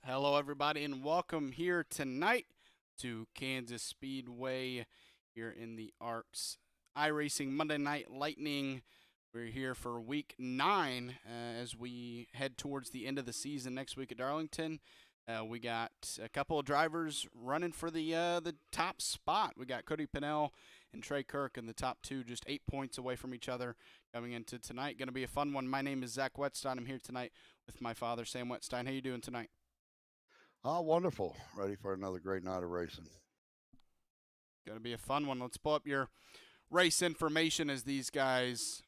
Hello, everybody, and welcome here tonight to Kansas Speedway here in the ARCS iRacing Monday Night Lightning. We're here for week 9 as we head towards the end of the season next week at Darlington. We got a couple of drivers running for the top spot. We got Cody Pennell and Trey Kirk in the top two, just 8 points away from each other coming into tonight. Going to be a fun one. My name is Zach Wetstein. I'm here tonight with my father, Sam Wetstein. How you doing tonight? Oh, wonderful. Ready for another great night of racing. Going to be a fun one. Let's pull up your race information as these guys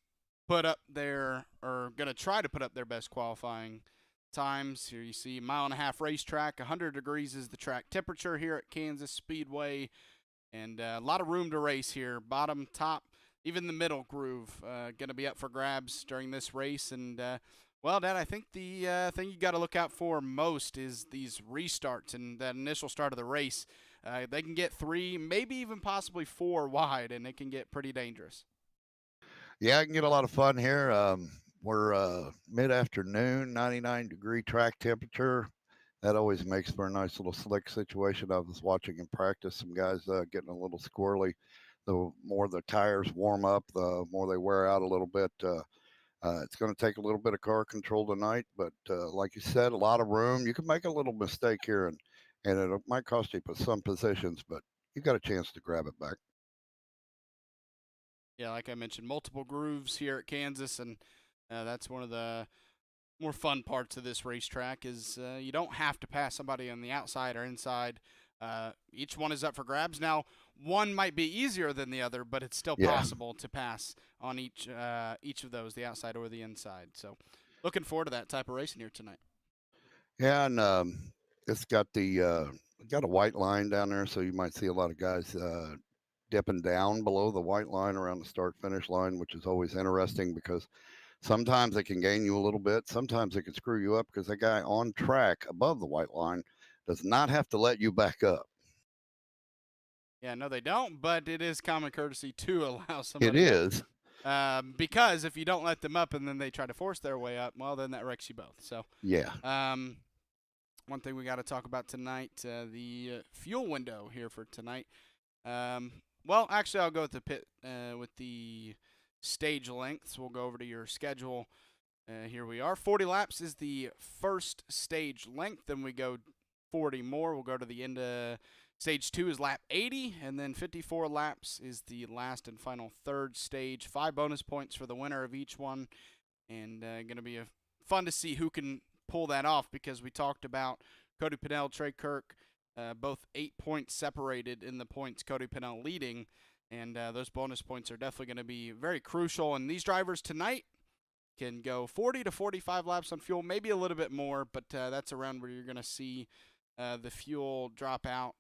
put up their, or going to try to put up their best qualifying times. Here you see mile-and-a-half racetrack. 100 degrees is the track temperature here at Kansas Speedway. And a lot of room to race here. Bottom, top, even the middle groove going to be up for grabs during this race. And, well, Dad, I think the thing you got to look out for most is these restarts and that initial start of the race. They can get 3, maybe even possibly 4 wide, and it can get pretty dangerous. Yeah, I can get a lot of fun here. We're mid-afternoon, 99-degree track temperature. That always makes for a nice little slick situation. I was watching in practice some guys getting a little squirrely. The more the tires warm up, the more they wear out a little bit. It's going to take a little bit of car control tonight, but like you said, a lot of room. You can make a little mistake here, and it might cost you some positions, but you got a chance to grab it back. Yeah, like I mentioned, multiple grooves here at Kansas, and that's one of the more fun parts of this racetrack is you don't have to pass somebody on the outside or inside. Each one is up for grabs. Now, one might be easier than the other, but it's still Yeah. possible to pass on each of those, the outside or the inside. So, looking forward to that type of racing here tonight. Yeah, and it's got a white line down there, so you might see a lot of guys dipping down below the white line around the start finish line, which is always interesting because sometimes it can gain you a little bit, sometimes it can screw you up because that guy on track above the white line does not have to let you back up. Yeah, no, they don't, but it is common courtesy to allow It somebody up. is. Because if you don't let them up and then they try to force their way up, well, then that wrecks you both. So, Yeah. one thing we got to talk about tonight, the fuel window here for tonight. Well, actually, I'll go with the pit with the stage lengths. We'll go over to your schedule. Here we are. 40 laps is the first stage length. Then we go 40 more. We'll go to the end of stage 2 is lap 80, and then 54 laps is the last and final third stage. 5 bonus points for the winner of each one, and going to be fun to see who can pull that off because we talked about Cody Pennell, Trey Kirk, both 8 points separated in the points. Cody Pennell leading, and those bonus points are definitely going to be very crucial. And these drivers tonight can go 40 to 45 laps on fuel, maybe a little bit more, but that's around where you're going to see the fuel drop out.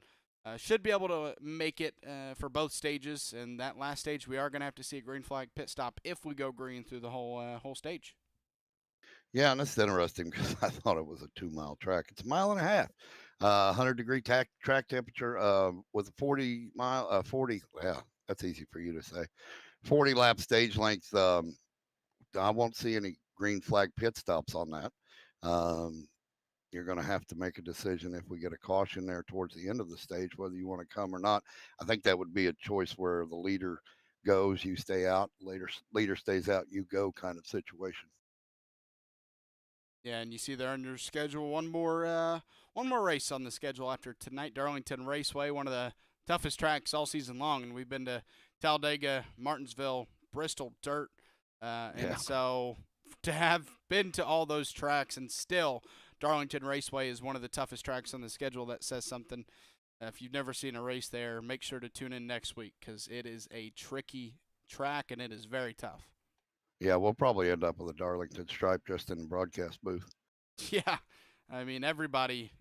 Should be able to make it for both stages, and that last stage we are going to have to see a green flag pit stop if we go green through the whole stage. Yeah, and that's interesting because I thought it was a 2-mile track. It's a mile and a half. 100-degree track temperature with a 40. Yeah, that's easy for you to say. 40 lap stage length. I won't see any green flag pit stops on that. You're going to have to make a decision if we get a caution there towards the end of the stage, whether you want to come or not. I think that would be a choice where the leader goes, you stay out. Leader stays out, you go kind of situation. Yeah, and you see there on your schedule one more race on the schedule after tonight. Darlington Raceway, one of the toughest tracks all season long, and we've been to Talladega, Martinsville, Bristol Dirt, Yeah. and so to have been to all those tracks and still Darlington Raceway is one of the toughest tracks on the schedule. That says something. If you've never seen a race there, make sure to tune in next week because it is a tricky track and it is very tough. Yeah, we'll probably end up with a Darlington stripe just in the broadcast booth. Yeah, I mean everybody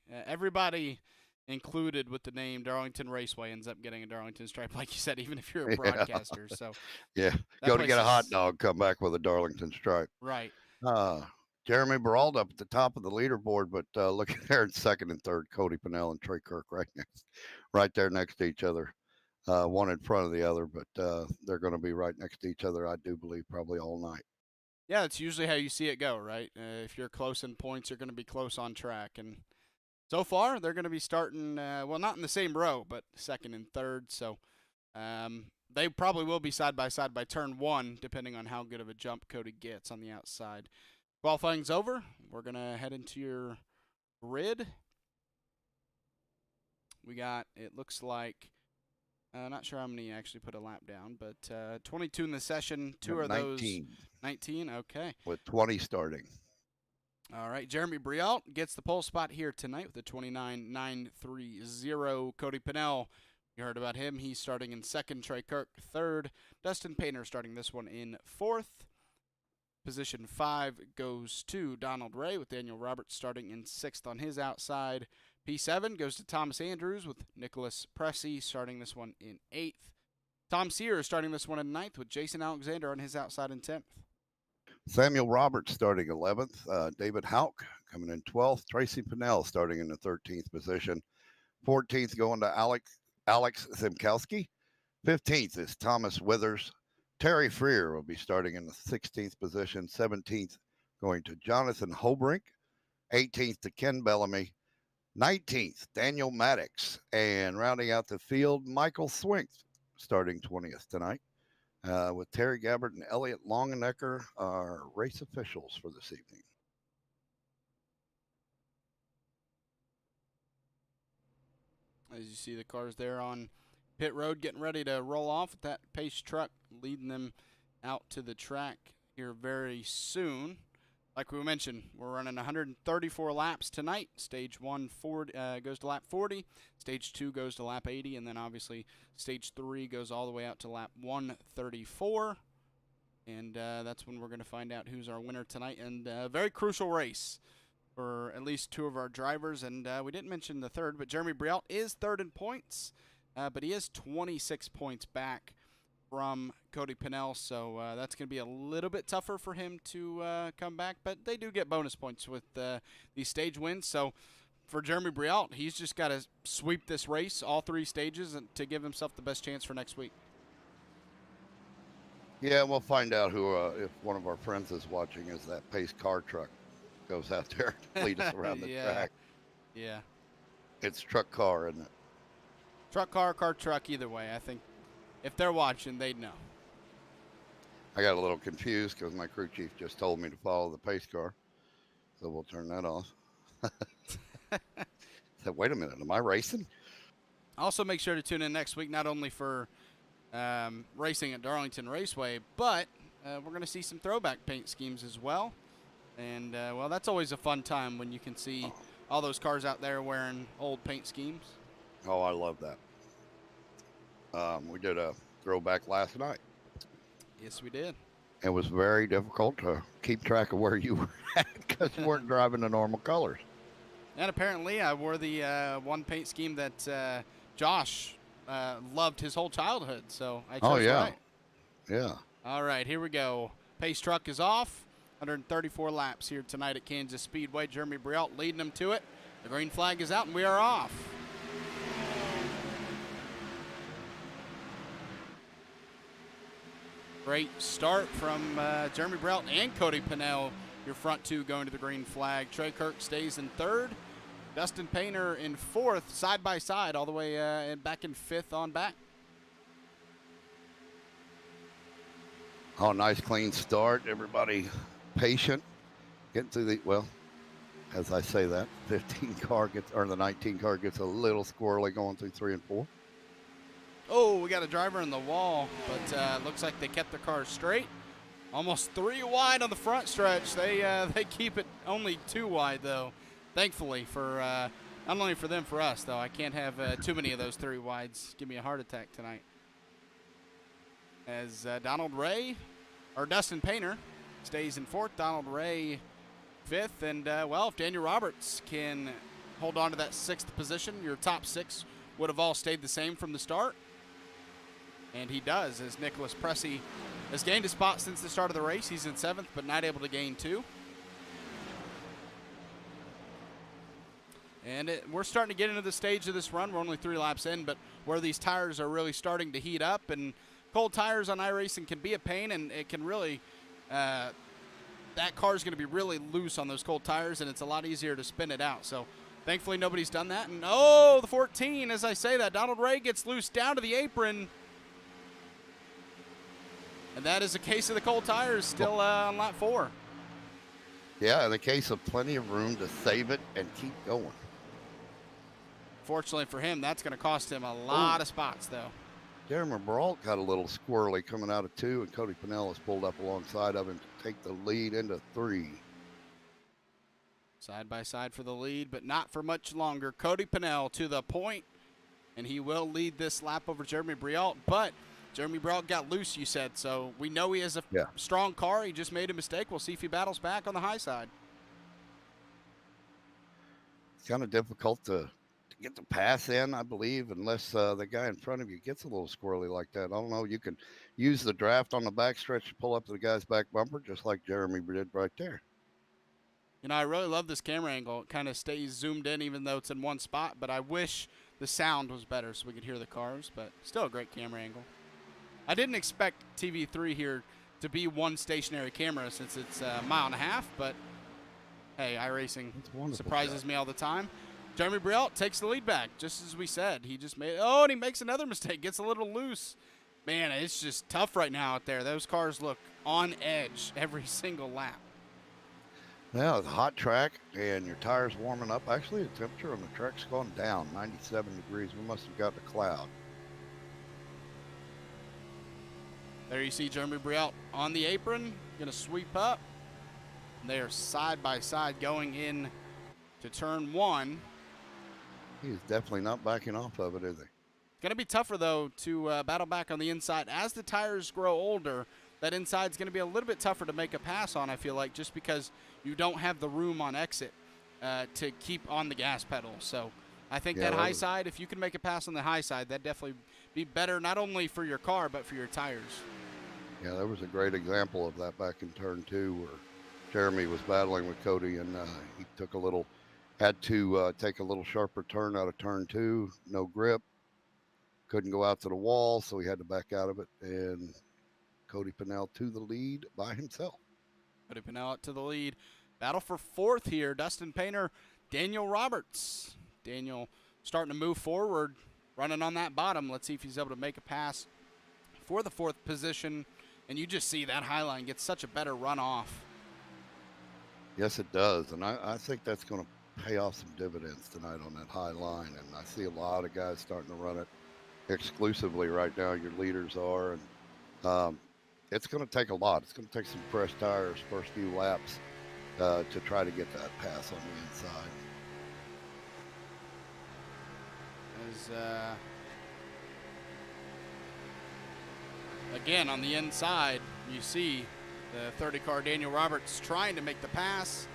included with the name Darlington Raceway ends up getting a Darlington stripe, like you said, even if you're a Yeah. broadcaster. So Yeah. that Go to place get a hot is dog, come back with a Darlington stripe. right. Uh, Jeremy Baralda up at the top of the leaderboard, but look at there in second and third, Cody Pennell and Trey Kirk right there next to each other. One in front of the other, but they're going to be right next to each other, I do believe, probably all night. Yeah, that's usually how you see it go, right? If you're close in points, you're going to be close on track, and so far they're going to be starting, well, not in the same row, but second and third. So they probably will be side by side by turn 1, depending on how good of a jump Cody gets on the outside. Qualifying's over. We're going to head into your grid. We got, it looks like, not sure how many actually put a lap down, but 22 in the session. 2 are 19. those. 19, okay. With 20 starting. All right, Jeremy Brialt gets the pole spot here tonight with a 29.930. Cody Pennell, you heard about him. He's starting in second. Trey Kirk, third. Dustin Painter starting this one in fourth. Position 5 goes to Donald Ray with Daniel Roberts starting in sixth on his outside. P7 goes to Thomas Andrews with Nicholas Pressey starting this one in 8th. Tom Sears starting this one in 9th with Jason Alexander on his outside in 10th. Samuel Roberts starting 11th. David Hauk coming in 12th. Tracy Pennell starting in the 13th position. 14th going to Alex Zimkowski. 15th is Thomas Withers. Terry Freer will be starting in the 16th position. 17th going to Jonathan Holbrink. 18th to Ken Bellamy. 19th, Daniel Maddox. And rounding out the field, Michael Swink starting 20th tonight. With Terry Gabbard and Elliot Longenecker are race officials for this evening. As you see the cars there on pit road getting ready to roll off with that pace truck leading them out to the track here very soon. Like we mentioned, we're running 134 laps tonight. Stage 1 goes to lap 40. Stage 2 goes to lap 80. And then obviously Stage 3 goes all the way out to lap 134. And that's when we're going to find out who's our winner tonight. And a very crucial race for at least 2 of our drivers. And we didn't mention the third, but Jeremy Brialt is third in points. But he is 26 points back from Cody Pennell, so that's going to be a little bit tougher for him to come back, but they do get bonus points with these stage wins. So for Jeremy Brialt, he's just got to sweep this race, all 3 stages, to give himself the best chance for next week. Yeah, we'll find out who, if one of our friends is watching, as that pace car truck goes out there to lead us around the track. Yeah. It's truck car, isn't it? Truck car, car truck, either way. I think if they're watching, they'd know. I got a little confused because my crew chief just told me to follow the pace car. So we'll turn that off. Said, wait a minute, am I racing? Also, make sure to tune in next week, not only for racing at Darlington Raceway, but we're going to see some throwback paint schemes as well. And, well, that's always a fun time when you can see all those cars out there wearing old paint schemes. Oh, I love that. We did a throwback last night. Yes, we did. It was very difficult to keep track of where you were at because you weren't driving the normal colors. And apparently I wore the one paint scheme that Josh loved his whole childhood, so I chose right. Yeah. All right, here we go. Pace truck is off. 134 laps here tonight at Kansas Speedway. Jeremy Brialt leading them to it. The green flag is out, and we are off. Great start from Jeremy Brialt and Cody Pennell, your front 2 going to the green flag. Trey Kirk stays in 3rd. Dustin Painter in 4th, side by side, all the way back in 5th on back. Oh, nice clean start. Everybody patient. Getting through the, well, as I say that, 15 car gets, or the 19 car gets a little squirrely going through 3 and 4. Oh, we got a driver in the wall, but looks like they kept the car straight. Almost 3 wide on the front stretch. They keep it only 2 wide, though. Thankfully, for not only for them, for us, though. I can't have too many of those 3 wides. Give me a heart attack tonight. As Dustin Painter stays in 4th, Donald Ray 5th, and well, if Daniel Roberts can hold on to that 6th position, your top 6 would have all stayed the same from the start. And he does, as Nicholas Pressey has gained a spot since the start of the race. He's in 7th, but not able to gain 2. And we're starting to get into the stage of this run. We're only 3 laps in, but where these tires are really starting to heat up. And cold tires on iRacing can be a pain, and it can really, that car is going to be really loose on those cold tires, and it's a lot easier to spin it out. So Thankfully, nobody's done that. And, oh, the 14, as I say that, Donald Ray gets loose down to the apron. And that is a case of the cold tires still on lap 4. Yeah, in the case of plenty of room to save it and keep going. Fortunately for him, that's going to cost him a lot of spots, though. Jeremy Brault got a little squirrely coming out of 2, and Cody Pinellas pulled up alongside of him to take the lead into 3. Side by side for the lead, but not for much longer. Cody Pinnell to the point, and he will lead this lap over Jeremy Brault. But Jeremy Brault got loose, you said, so we know he has a strong car. He just made a mistake. We'll see if he battles back on the high side. It's kind of difficult to get the pass in, I believe, unless the guy in front of you gets a little squirrely like that. I don't know. You can use the draft on the backstretch to pull up to the guy's back bumper, just like Jeremy did right there. You know, I really love this camera angle. It kind of stays zoomed in even though it's in one spot, but I wish the sound was better so we could hear the cars, but still a great camera angle. I didn't expect TV3 here to be one stationary camera since it's a mile and a half, but hey, iRacing surprises me all the time. Jeremy Brault takes the lead back, just as we said. He just made, and he makes another mistake, gets a little loose. Man, it's just tough right now out there. Those cars look on edge every single lap. Yeah, it's a hot track, and your tire's warming up. Actually, the temperature on the track's gone down, 97 degrees. We must have got a cloud. There you see Jeremy Brault on the apron, going to sweep up. They are side by side going in to turn 1. He's definitely not backing off of it, is he? It's going to be tougher, though, to battle back on the inside. As the tires grow older, that inside's going to be a little bit tougher to make a pass on, I feel like, just because you don't have the room on exit to keep on the gas pedal. So I think that high side, if you can make a pass on the high side, that'd definitely be better not only for your car but for your tires. Yeah, there was a great example of that back in turn 2 where Jeremy was battling with Cody, and he took had to take a little sharper turn out of turn 2, no grip. Couldn't go out to the wall, so he had to back out of it, and Cody Pinnell to the lead by himself. Cody Pinnell to the lead. Battle for 4th here. Dustin Painter, Daniel Roberts. Daniel starting to move forward, running on that bottom. Let's see if he's able to make a pass for the 4th position. And you just see that high line gets such a better run off. Yes, it does, and I think that's going to pay off some dividends tonight on that high line, and I see a lot of guys starting to run it exclusively right now. Your leaders are, and it's going to take a lot. It's going to take some fresh tires first few laps to try to get that pass on the inside. Again, on the inside, you see the 30 car Daniel Roberts trying to make the pass.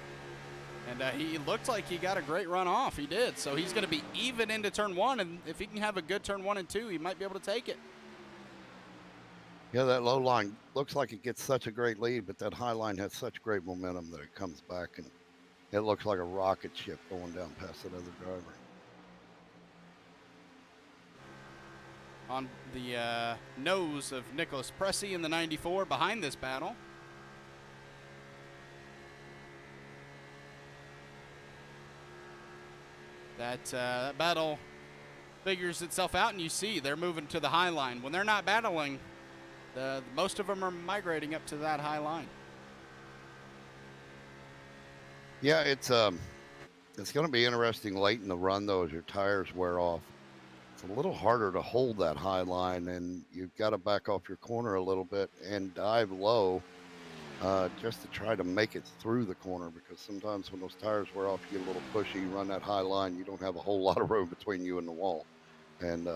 And he looked like he got a great run off. He did. So he's going to be even into turn 1. And if he can have a good turn 1 and 2, he might be able to take it. Yeah, that low line looks like it gets such a great lead, but that high line has such great momentum that it comes back, and it looks like a rocket ship going down past that other driver. On the nose of Nicholas Pressey in the 94 behind this battle. That battle figures itself out, and you see they're moving to the high line. When they're not battling, most of them are migrating up to that high line. Yeah, it's going to be interesting late in the run, though, as your tires wear off. It's a little harder to hold that high line, and you've got to back off your corner a little bit and dive low just to try to make it through the corner, because sometimes when those tires wear off, you get a little pushy, you run that high line, you don't have a whole lot of room between you and the wall. And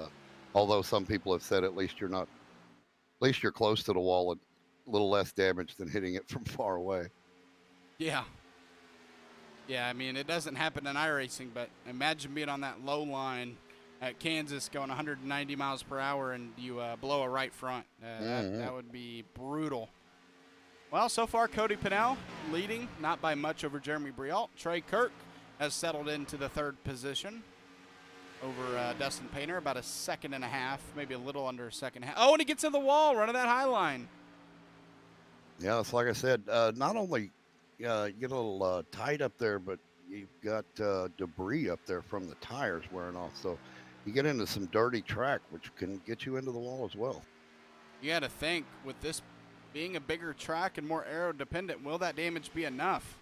although some people have said at least you're close to the wall, a little less damage than hitting it from far away. Yeah. Yeah, I mean, it doesn't happen in iRacing, but imagine being on that low line at Kansas going 190 miles per hour and you blow a right front. That would be brutal. Well, so far, Cody Pinnell leading, not by much over Jeremy Brault. Trey Kirk has settled into the 3rd position over Dustin Painter, about a second and a half, maybe a little under a second and a half. Oh, and he gets to the wall, running that high line. Yeah, it's like I said, not only you get a little tight up there, but you've got debris up there from the tires wearing off. So you get into some dirty track, which can get you into the wall as well. You got to think, with this being a bigger track and more aero dependent, will that damage be enough?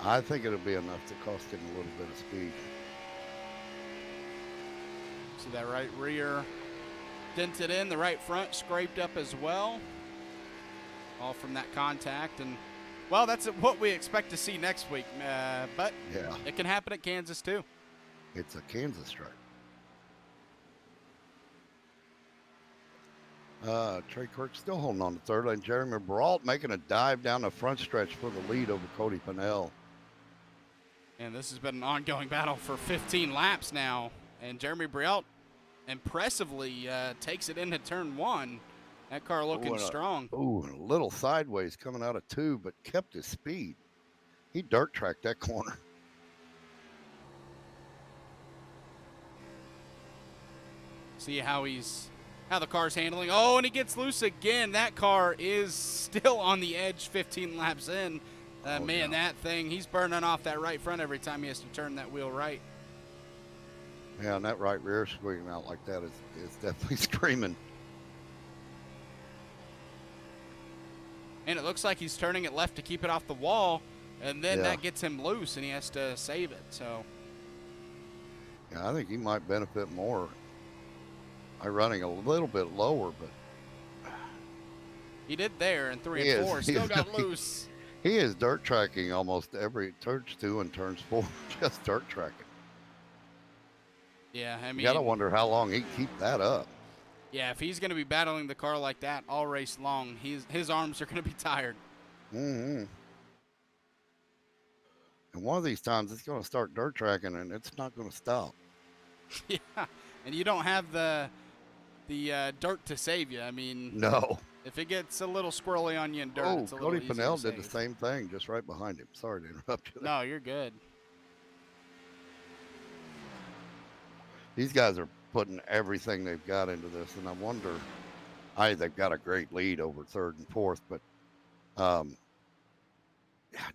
I think it'll be enough to cost him a little bit of speed. See that right rear dented in, the right front scraped up as well. All from that contact. And, well, that's what we expect to see next week. But yeah, it can happen at Kansas, too. It's a Kansas track. Trey Kirk still holding on to third, and Jeremy Brault making a dive down the front stretch for the lead over Cody Pennell. And this has been an ongoing battle for 15 laps now. And Jeremy Brault impressively takes it into turn one. That car looking strong. Ooh, a little sideways coming out of two, but kept his speed. He dirt tracked that corner. See how the car's handling. Oh, and he gets loose again. That car is still on the edge 15 laps in. Man, that thing, he's burning off that right front every time he has to turn that wheel right. Yeah, and that right rear squeaking out like that is definitely screaming. And it looks like he's turning it left to keep it off the wall, and then that gets him loose, and he has to save it. So, yeah, I think he might benefit more by running a little bit lower, but he did there in 3 and 4. Still got loose. He is dirt tracking almost every turns 2 and turns 4, just dirt tracking. Yeah, I mean, you gotta wonder how long he can keep that up. Yeah, if he's going to be battling the car like that all race long, his arms are going to be tired. Mm-hmm. And one of these times, it's going to start dirt tracking, and it's not going to stop. Yeah, and you don't have the dirt to save you. I mean, no. If it gets a little squirrely on you in dirt, it's a little Cody easier Pennell to did the save. same thing, just right behind him. Sorry to interrupt you there. No, you're good. These guys are putting everything they've got into this, and I wonder, they've got a great lead over third and fourth, but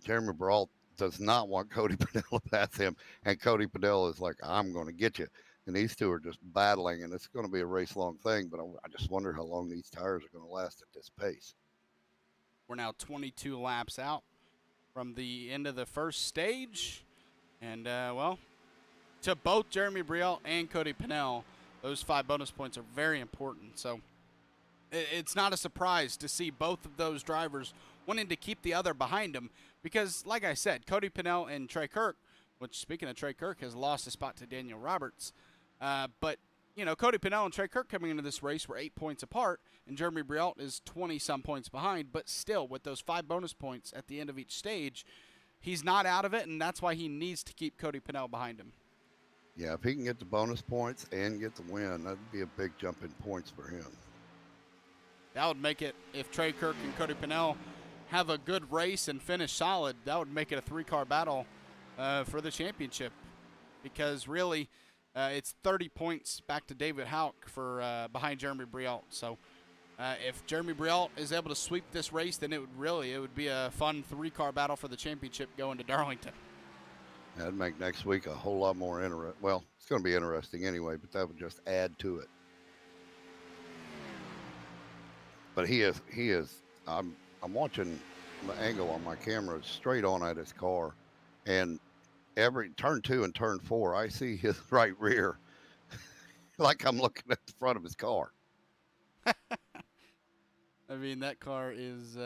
Jeremy Brault does not want Cody Pennell to pass him, and Cody Pennell is like, I'm going to get you. And these two are just battling, and it's going to be a race-long thing, but I just wonder how long these tires are going to last at this pace. We're now 22 laps out from the end of the first stage, and, well, to both Jeremy Brault and Cody Pennell, those 5 bonus points are very important. So it's not a surprise to see both of those drivers wanting to keep the other behind them because, like I said, Cody Pennell and Trey Kirk, which, speaking of Trey Kirk, has lost a spot to Daniel Roberts. But, you know, Cody Pennell and Trey Kirk coming into this race were 8 points apart, and Jeremy Brault is 20-some points behind. But still, with those 5 bonus points at the end of each stage, he's not out of it, and that's why he needs to keep Cody Pennell behind him. Yeah, if he can get the bonus points and get the win, that'd be a big jump in points for him. That would make it, if Trey Kirk and Cody Pennell have a good race and finish solid, that would make it a 3-car battle for the championship. Because really, it's 30 points back to David Houck for behind Jeremy Brault. So if Jeremy Brault is able to sweep this race, then it would be a fun 3-car battle for the championship going to Darlington. That'd make next week a whole lot more interesting. Well, it's going to be interesting anyway, but that would just add to it. But he is. I'm watching the angle on my camera straight on at his car, and every turn 2 and turn 4, I see his right rear, like I'm looking at the front of his car. I mean, that car is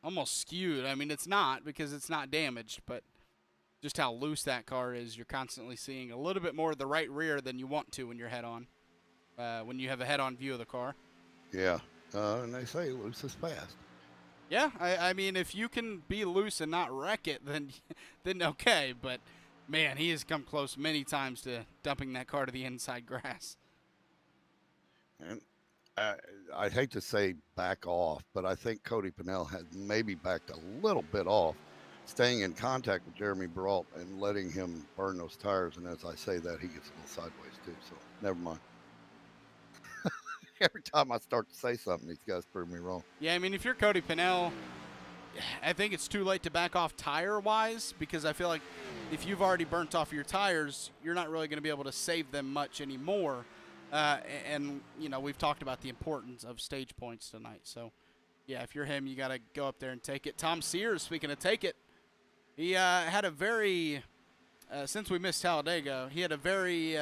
almost skewed. I mean, it's not because it's not damaged, but just how loose that car is, you're constantly seeing a little bit more of the right rear than you want to when you're head-on, when you have a head-on view of the car. Yeah, and they say loose is fast. Yeah, I mean, if you can be loose and not wreck it, then okay. But, man, he has come close many times to dumping that car to the inside grass. And I hate to say back off, but I think Cody Pennell has maybe backed a little bit off, staying in contact with Jeremy Brault and letting him burn those tires. And as I say that, he gets a little sideways too. So never mind. Every time I start to say something, these guys prove me wrong. Yeah, I mean, if you're Cody Pennell, I think it's too late to back off tire-wise, because I feel like if you've already burnt off your tires, you're not really going to be able to save them much anymore. And, you know, we've talked about the importance of stage points tonight. So, yeah, if you're him, you got to go up there and take it. Tom Sears, speaking of take it, he had a very, since we missed Talladega, he had a very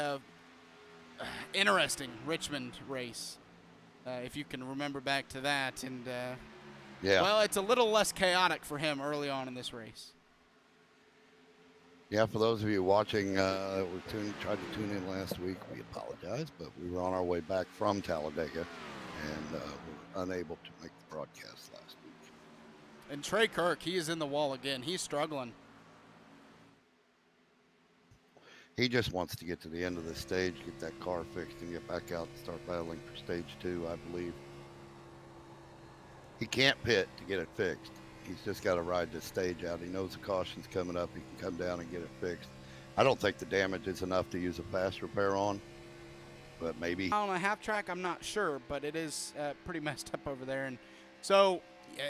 interesting Richmond race, if you can remember back to that. And, Yeah. well, it's a little less chaotic for him early on in this race. Yeah, for those of you watching, tried to tune in last week, we apologize, but we were on our way back from Talladega and were unable to make the broadcast last week. And Trey Kirk, he is in the wall again. He's struggling. He just wants to get to the end of the stage, get that car fixed, and get back out and start battling for stage 2, I believe. He can't pit to get it fixed. He's just got to ride this stage out. He knows the caution's coming up. He can come down and get it fixed. I don't think the damage is enough to use a fast repair on, but maybe. On a half track, I'm not sure, but it is pretty messed up over there. And so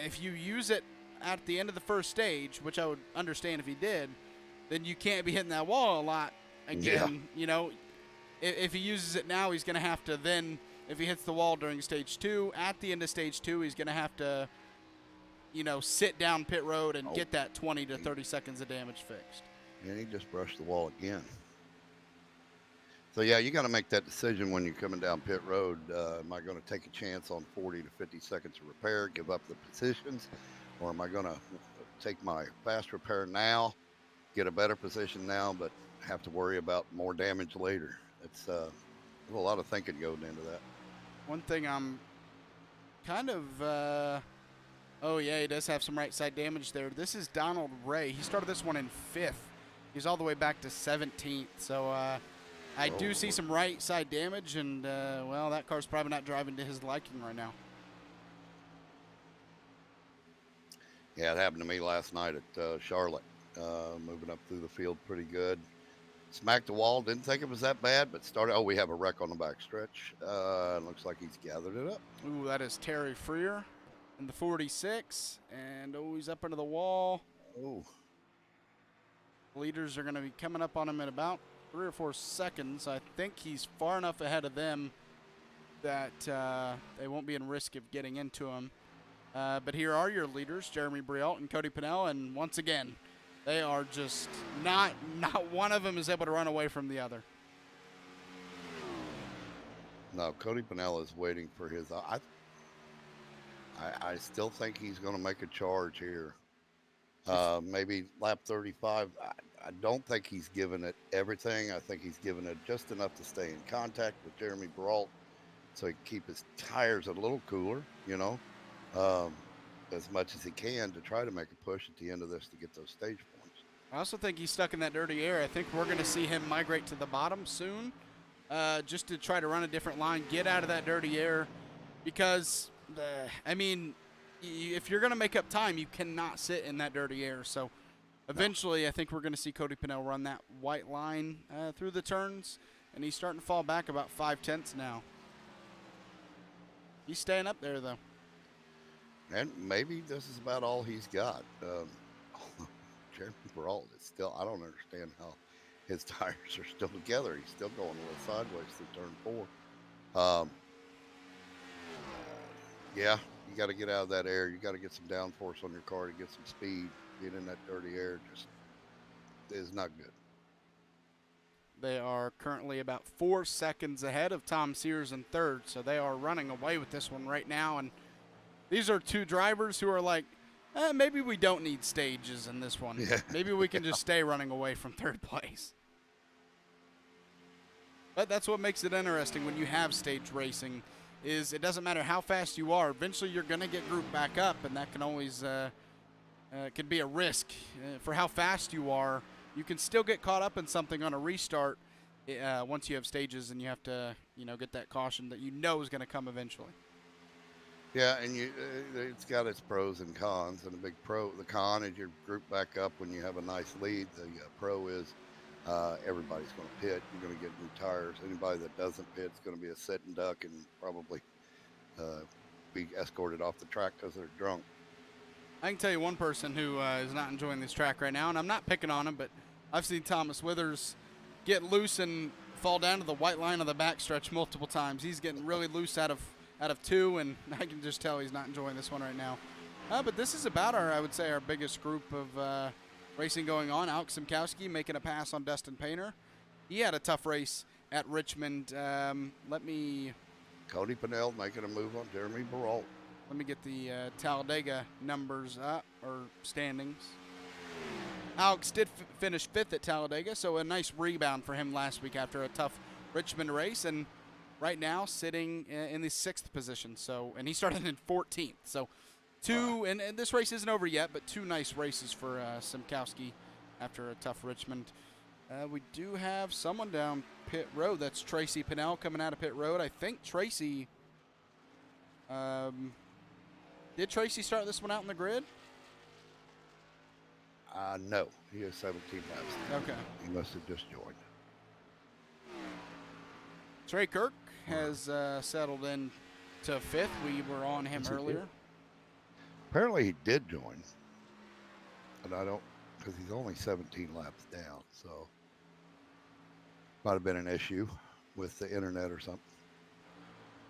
if you use it at the end of the first stage, which I would understand if he did, then you can't be hitting that wall a lot again. Yeah. You know, if he uses it now, he's going to have to then, if he hits the wall during stage 2, at the end of stage 2, he's going to have to, you know, sit down pit road and get that 20 to 30 seconds of damage fixed. And he just brushed the wall again. So, yeah, you got to make that decision when you're coming down pit road. Am I going to take a chance on 40 to 50 seconds of repair, give up the positions, or am I going to take my fast repair now, get a better position now, but have to worry about more damage later? It's a lot of thinking going into that. One thing I'm kind of, oh yeah, he does have some right side damage there. This is Donald Ray. He started this one in 5th. He's all the way back to 17th. So I do see some right side damage, and well, that car's probably not driving to his liking right now. Yeah, it happened to me last night at Charlotte, moving up through the field pretty good. Smacked the wall. Didn't think it was that bad, but started. Oh, we have a wreck on the back stretch. Looks like he's gathered it up. Ooh, that is Terry Freer in the 46, and oh, he's up into the wall. Oh. Leaders are going to be coming up on him in about 3 or 4 seconds. I think he's far enough ahead of them that they won't be in risk of getting into him. But here are your leaders, Jeremy Brialt and Cody Pennell, and once again, they are just not one of them is able to run away from the other. No, Cody Pennell is waiting for his. I still think he's going to make a charge here. Maybe lap 35. I don't think he's given it everything. I think he's given it just enough to stay in contact with Jeremy Brialt so he can keep his tires a little cooler, you know, as much as he can to try to make a push at the end of this to get those stage points. I also think he's stuck in that dirty air. I think we're going to see him migrate to the bottom soon, just to try to run a different line, get out of that dirty air, because, I mean, if you're going to make up time, you cannot sit in that dirty air. So eventually, I think we're going to see Cody Pennell run that white line through the turns, and he's starting to fall back about 5/10 now. He's staying up there, though. And maybe this is about all he's got. Jeremy Brialt is still, I don't understand how his tires are still together. He's still going a little sideways through turn 4. Yeah, you got to get out of that air. You got to get some downforce on your car to get some speed. Get in that dirty air just is not good. They are currently about 4 seconds ahead of Tom Sears in 3rd, so they are running away with this one right now. And these are 2 drivers who are like, maybe we don't need stages in this one. Yeah. Maybe we can just stay running away from 3rd place. But that's what makes it interesting when you have stage racing, is it doesn't matter how fast you are. Eventually you're going to get grouped back up, and that can always could be a risk. For how fast you are, you can still get caught up in something on a restart once you have stages, and you have to, you know, get that caution that you know is going to come eventually. Yeah, and it's got its pros and cons. And the con is you're grouped back up when you have a nice lead. The pro is everybody's going to pit. You're going to get new tires. Anybody that doesn't pit is going to be a sit and duck and probably be escorted off the track because they're drunk. I can tell you one person who is not enjoying this track right now, and I'm not picking on him, but I've seen Thomas Withers get loose and fall down to the white line of the backstretch multiple times. He's getting really loose out of 2, and I can just tell he's not enjoying this one right now. But this is about I would say, our biggest group of racing going on. Alex Simkowski making a pass on Dustin Painter. He had a tough race at Richmond. Cody Pinnell making a move on Jeremy Baralt. Let me get the Talladega numbers up, or standings. Alex did finish 5th at Talladega, so a nice rebound for him last week after a tough Richmond race, and right now sitting in the 6th position. So, and he started in 14th. So, and this race isn't over yet, but 2 nice races for Simkowski after a tough Richmond. We do have someone down pit road. That's Tracy Pinnell coming out of pit road. I think Tracy. Did Tracy start this one out in the grid? No, he has 17 laps. Okay. He must have just joined. Trey Kirk has settled in to 5th. We were on him earlier. Apparently he did join, but I don't, because he's only 17 laps down, so might have been an issue with the internet or something.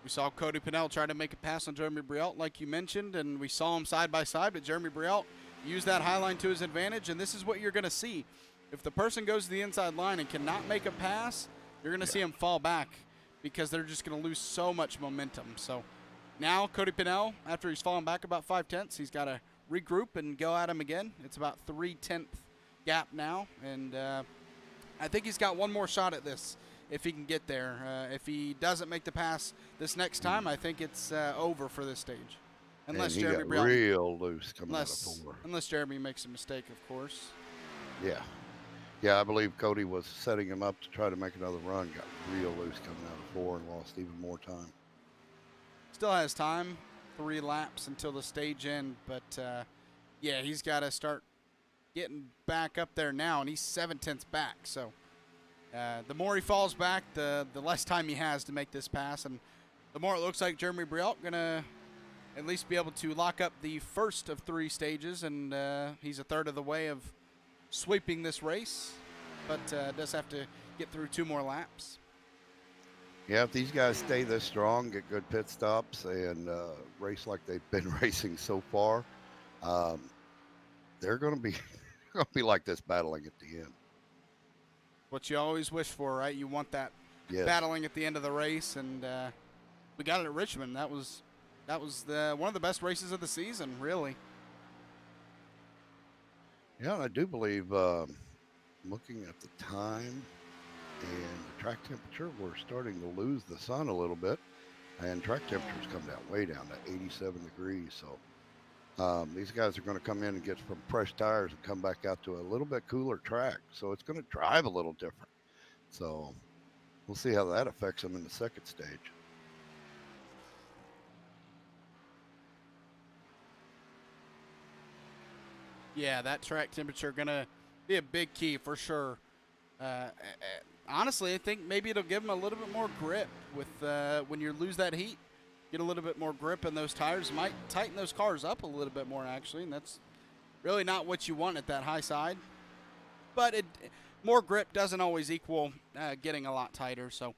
We saw Cody Pinnell try to make a pass on Jeremy Brielt, like you mentioned, and we saw him side by side, but Jeremy Brielt used that high line to his advantage, and this is what you're going to see. If the person goes to the inside line and cannot make a pass, you're going to see him fall back because they're just going to lose so much momentum. So now Cody Pinnell, after he's fallen back about 5/10, he's got to regroup and go at him again. It's about 3/10 gap now, and I think he's got one more shot at this if he can get there. If he doesn't make the pass this next time, I think it's over for this stage. Unless and he Jeremy got real loose coming out of 4. Unless Jeremy makes a mistake, of course. Yeah, I believe Cody was setting him up to try to make another run. Got real loose coming out of 4 and lost even more time. Still has time, 3 laps until the stage end, but yeah, he's got to start getting back up there now, and he's 7/10 back. So the more he falls back, the less time he has to make this pass, and the more it looks like Jeremy Brielt gonna at least be able to lock up the first of 3 stages, and he's a third of the way of sweeping this race, but does have to get through 2 more laps. Yeah, if these guys stay this strong, get good pit stops, and race like they've been racing so far, they're going to be like this battling at the end. What you always wish for, right? You want that battling at the end of the race, and we got it at Richmond. That was one of the best races of the season, really. Yeah, and I do believe, looking at the time and the track temperature, we're starting to lose the sun a little bit, and track temperatures come down way down to 87 degrees. So these guys are going to come in and get from fresh tires and come back out to a little bit cooler track. So it's going to drive a little different. So we'll see how that affects them in the second stage. Yeah, that track temperature going to be a big key for sure. Honestly, I think maybe it'll give them a little bit more grip with when you lose that heat. Get a little bit more grip in those tires. Might tighten those cars up a little bit more, actually, and that's really not what you want at that high side. But more grip doesn't always equal getting a lot tighter. So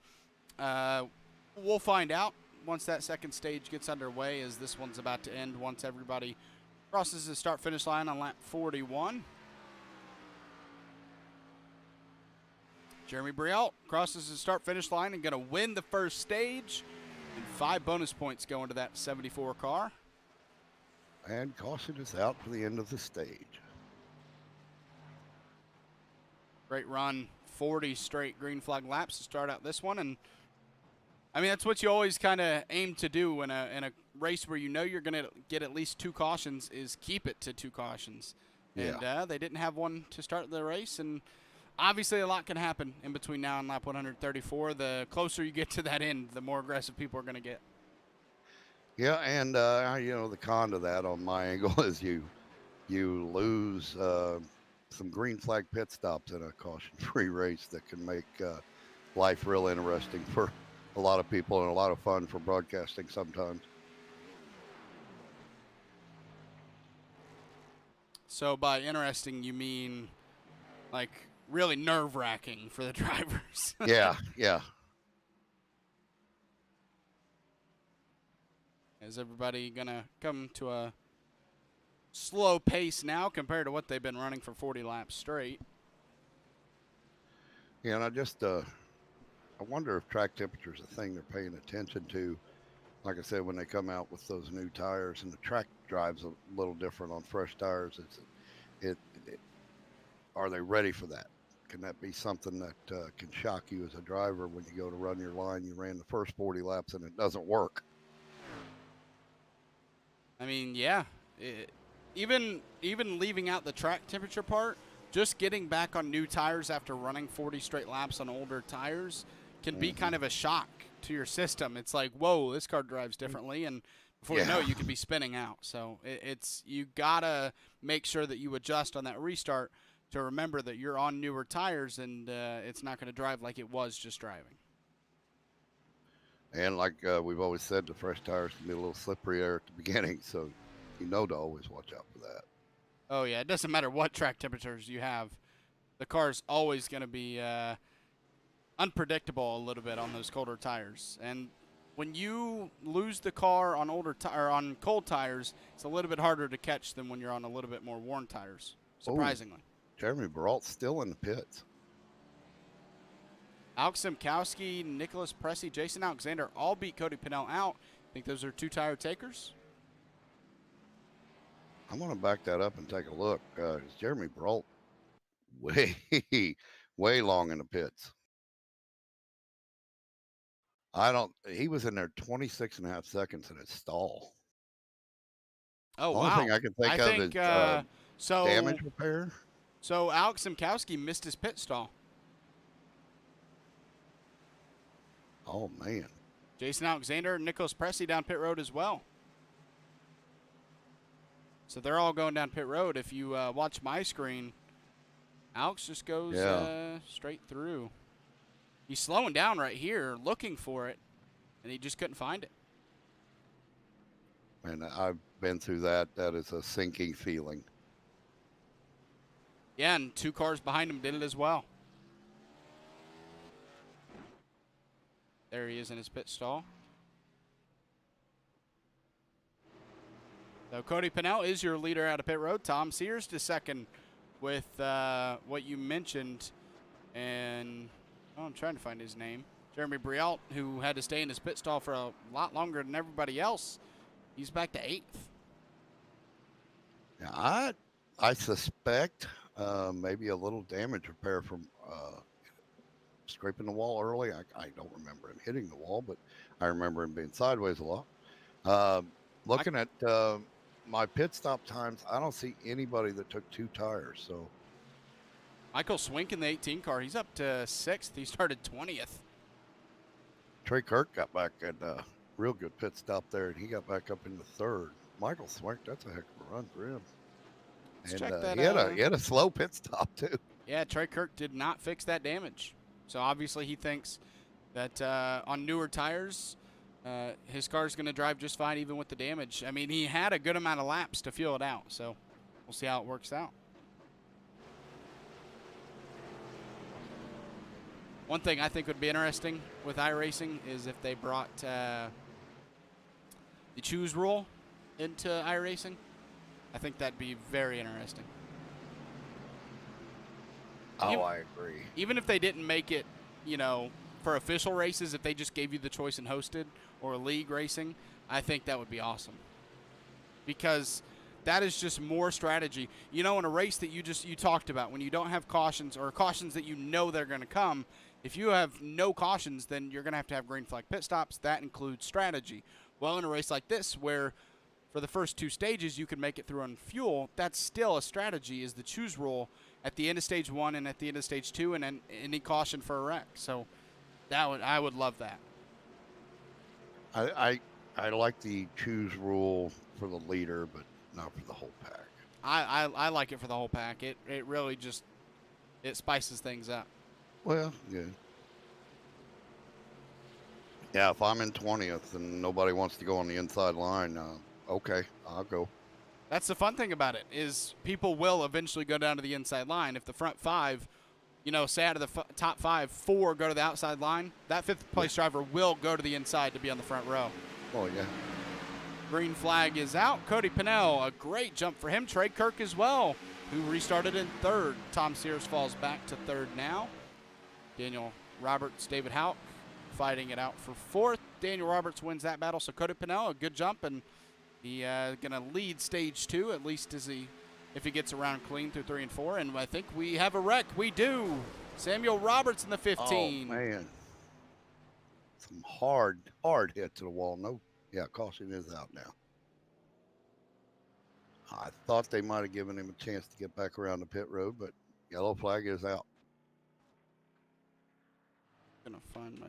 we'll find out once that second stage gets underway, as this one's about to end once everybody crosses the start-finish line on lap 41. Jeremy Brielt crosses the start-finish line and going to win the first stage. And 5 bonus points go into that 74 car. And caution is out for the end of the stage. Great run, 40 straight green flag laps to start out this one. And I mean, that's what you always kind of aim to do in a race where you know you're going to get at least 2 cautions, is keep it to 2 cautions. Yeah. And they didn't have one to start the race, and obviously a lot can happen in between now and lap 134. The closer you get to that end, the more aggressive people are going to get. Yeah, and the con to that on my angle is you lose some green flag pit stops in a caution-free race that can make life real interesting for a lot of people and a lot of fun for broadcasting sometimes. So by interesting, you mean like really nerve-wracking for the drivers. Yeah, yeah. Is everybody gonna come to a slow pace now compared to what they've been running for 40 laps straight? Yeah, and I wonder if track temperature is a thing they're paying attention to. Like I said, when they come out with those new tires and the track drives a little different on fresh tires, it are they ready for that? Can that be something that can shock you as a driver when you go to run your line? You ran the first 40 laps and it doesn't work. I mean, yeah. Even leaving out the track temperature part, just getting back on new tires after running 40 straight laps on older tires can be kind of a shock to your system. It's like, whoa, this car drives differently, and before you know it, you could be spinning out. So it's you gotta make sure that you adjust on that restart to remember that you're on newer tires and it's not going to drive like it was just driving. And like we've always said, the fresh tires can be a little slippery there at the beginning, so you know to always watch out for that. Oh yeah, it doesn't matter what track temperatures you have, the car's always going to be unpredictable a little bit on those colder tires. And when you lose the car on on cold tires, it's a little bit harder to catch than when you're on a little bit more worn tires. Surprisingly. Ooh, Jeremy Brault's still in the pits. Alex Simkowski, Nicholas Pressey, Jason Alexander all beat Cody Pennell out. Think those are two tire takers? I'm going to back that up and take a look. Jeremy Brault way, way long in the pits. He was in there 26 and a half seconds in his stall. Oh, wow. The only thing I can think of is damage repair. So Alex Simkowski missed his pit stall. Oh, man. Jason Alexander and Nicholas Pressey down pit road as well. So they're all going down pit road. If you watch my screen, Alex just goes straight through. He's slowing down right here, looking for it, and he just couldn't find it. And I've been through that. That is a sinking feeling. Yeah, and two cars behind him did it as well. There he is in his pit stall. So Cody Pennell is your leader out of pit road. Tom Sears to second with what you mentioned. And I'm trying to find his name. Jeremy Brialt, who had to stay in his pit stall for a lot longer than everybody else. He's back to 8th. Yeah, I suspect maybe a little damage repair from scraping the wall early. I don't remember him hitting the wall, but I remember him being sideways a lot. Looking at my pit stop times, I don't see anybody that took 2 tires. So Michael Swink in the 18 car, he's up to 6th. He started 20th. Trey Kirk got back at a real good pit stop there, and he got back up into 3rd. Michael Swink, that's a heck of a run for him. Let's and check that he had a slow pit stop too. Yeah, Trey Kirk did not fix that damage. So obviously he thinks that on newer tires, his car's going to drive just fine even with the damage. I mean, he had a good amount of laps to feel it out, so we'll see how it works out. One thing I think would be interesting with iRacing is if they brought the choose rule into iRacing. I think that'd be very interesting. Oh, I agree. Even if they didn't make it, for official races, if they just gave you the choice in hosted or league racing, I think that would be awesome. Because that is just more strategy. In a race that you talked about, when you don't have cautions or cautions that they're going to come, if you have no cautions, then you're going to have green flag pit stops. That includes strategy. Well, in a race like this, where for the first 2 stages you can make it through on fuel, that's still a strategy, is the choose rule at the end of stage 1 and at the end of stage 2, and then any caution for a wreck. So I would love that. I like the choose rule for the leader, but not for the whole pack. I like it for the whole pack. It really just spices things up. Well, yeah. If I'm in 20th and nobody wants to go on the inside line, okay, I'll go. That's the fun thing about it, is people will eventually go down to the inside line. If the front five, you know, say out of the top five, 4 go to the outside line, that 5th place driver will go to the inside to be on the front row. Oh, yeah. Green flag is out. Cody Pennell, a great jump for him. Trey Kirk as well, who restarted in 3rd. Tom Sears falls back to 3rd now. Daniel Roberts, David Houck fighting it out for 4th. Daniel Roberts wins that battle. So Cody Pennell, a good jump, and he gonna lead stage 2, at least if he gets around clean through 3 and 4. And I think we have a wreck. We do. Samuel Roberts in the 15. Oh, man. Some hard hit to the wall. No, yeah, caution is out now. I thought they might have given him a chance to get back around the pit road, but yellow flag is out. Gonna find my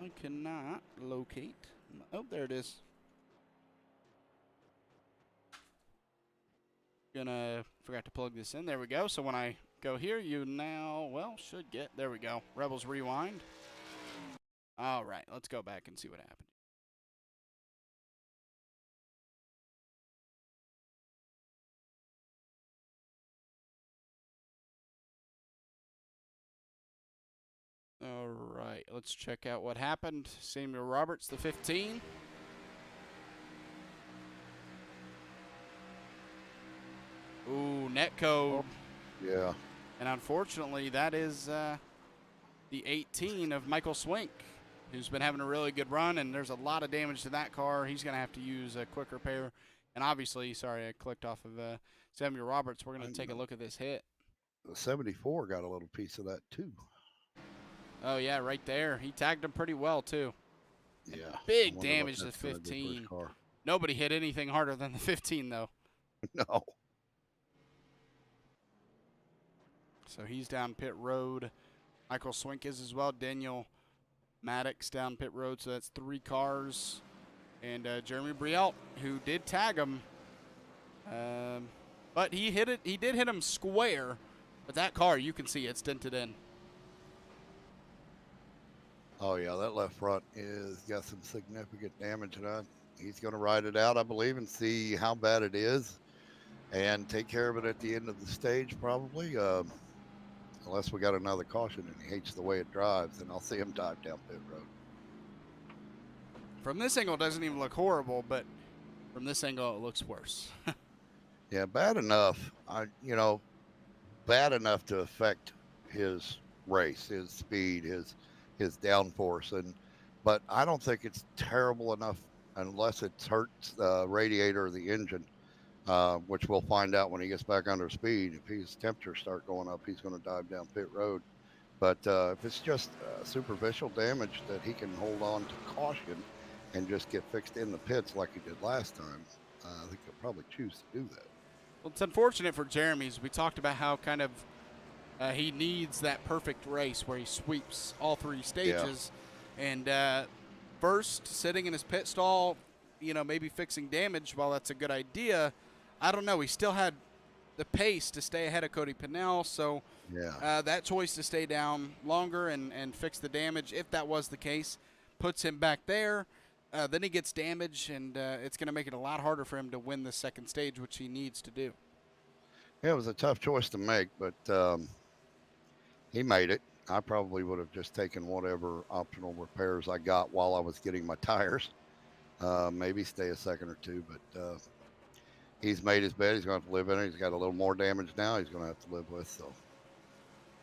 I cannot locate. Oh, there it is. Forgot to plug this in. There we go. So when I go here, you now, well, should get, there we go. Rebels rewind. All right, let's go back and see what happened. All right, let's check out what happened. Samuel Roberts, the 15. Ooh, net code. Yeah. And unfortunately, that is the 18 of Michael Swink, who's been having a really good run, and there's a lot of damage to that car. He's going to have to use a quick repair. And obviously, sorry, I clicked off of Samuel Roberts. We're going to take a look at this hit. The 74 got a little piece of that, too. Oh, yeah, right there. He tagged him pretty well, too. Yeah. Big damage to 15. Nobody hit anything harder than the 15, though. No. So he's down pit road. Michael Swink is as well. Daniel Maddox down pit road. So that's 3 cars. And Jeremy Brielt, who did tag him. But he hit it. He did hit him square. But that car, you can see it's dented in. Oh, yeah, that left front is got some significant damage to that. He's going to ride it out, I believe, and see how bad it is and take care of it at the end of the stage, probably. Unless we got another caution and he hates the way it drives, and I'll see him dive down pit road. From this angle, it doesn't even look horrible, but from this angle, it looks worse. Yeah, bad enough. Bad enough to affect his race, his speed, his downforce, but I don't think it's terrible enough unless it hurts the radiator or the engine, which we'll find out when he gets back under speed. If his temperatures start going up, he's going to dive down pit road. But if it's just superficial damage that he can hold on to caution and just get fixed in the pits like he did last time, I think he'll probably choose to do that. Well, it's unfortunate for Jeremy's. We talked about how kind of he needs that perfect race where he sweeps all 3 stages. Yeah. And first, sitting in his pit stall, maybe fixing damage, while that's a good idea, I don't know. He still had the pace to stay ahead of Cody Pennell, so that choice to stay down longer and fix the damage, if that was the case, puts him back there. Then he gets damage, and it's going to make it a lot harder for him to win the second stage, which he needs to do. Yeah, it was a tough choice to make, but he made it. I probably would have just taken whatever optional repairs I got while I was getting my tires. Maybe stay a second or 2, but he's made his bed. He's going to have to live in it. He's got a little more damage now he's going to have to live with. So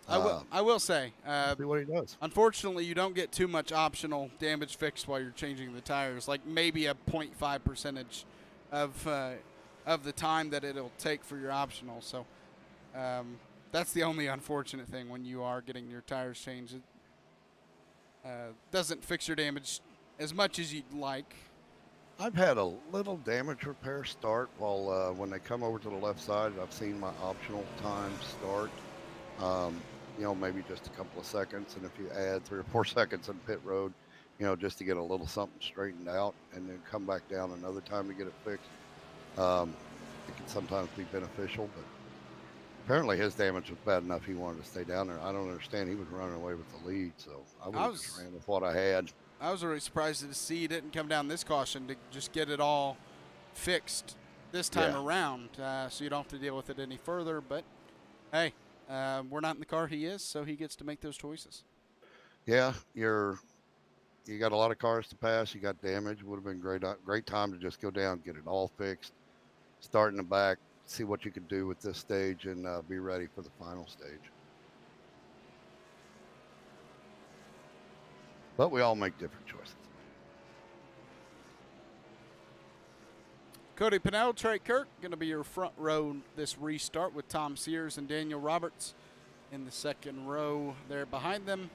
I will say, see what he does. Unfortunately, you don't get too much optional damage fixed while you're changing the tires, like maybe a 0.5 percentage of the time that it'll take for your optional. So that's the only unfortunate thing when you are getting your tires changed. It doesn't fix your damage as much as you'd like. I've had a little damage repair start while when they come over to the left side. I've seen my optional time start. Maybe just a couple of seconds, and if you add 3 or 4 seconds on pit road, just to get a little something straightened out, and then come back down another time to get it fixed, it can sometimes be beneficial. But apparently his damage was bad enough he wanted to stay down there. I don't understand. He was running away with the lead, so I was just ran with what I had. I was really surprised to see he didn't come down this caution to just get it all fixed this time around, so you don't have to deal with it any further. But hey, we're not in the car he is, so he gets to make those choices. Yeah, you got a lot of cars to pass. You got damage. Would have been great time to just go down, get it all fixed, start in the back, see what you could do with this stage, and be ready for the final stage. But we all make different choices. Cody Pennell, Trey Kirk, going to be your front row this restart with Tom Sears and Daniel Roberts in the second row there behind them.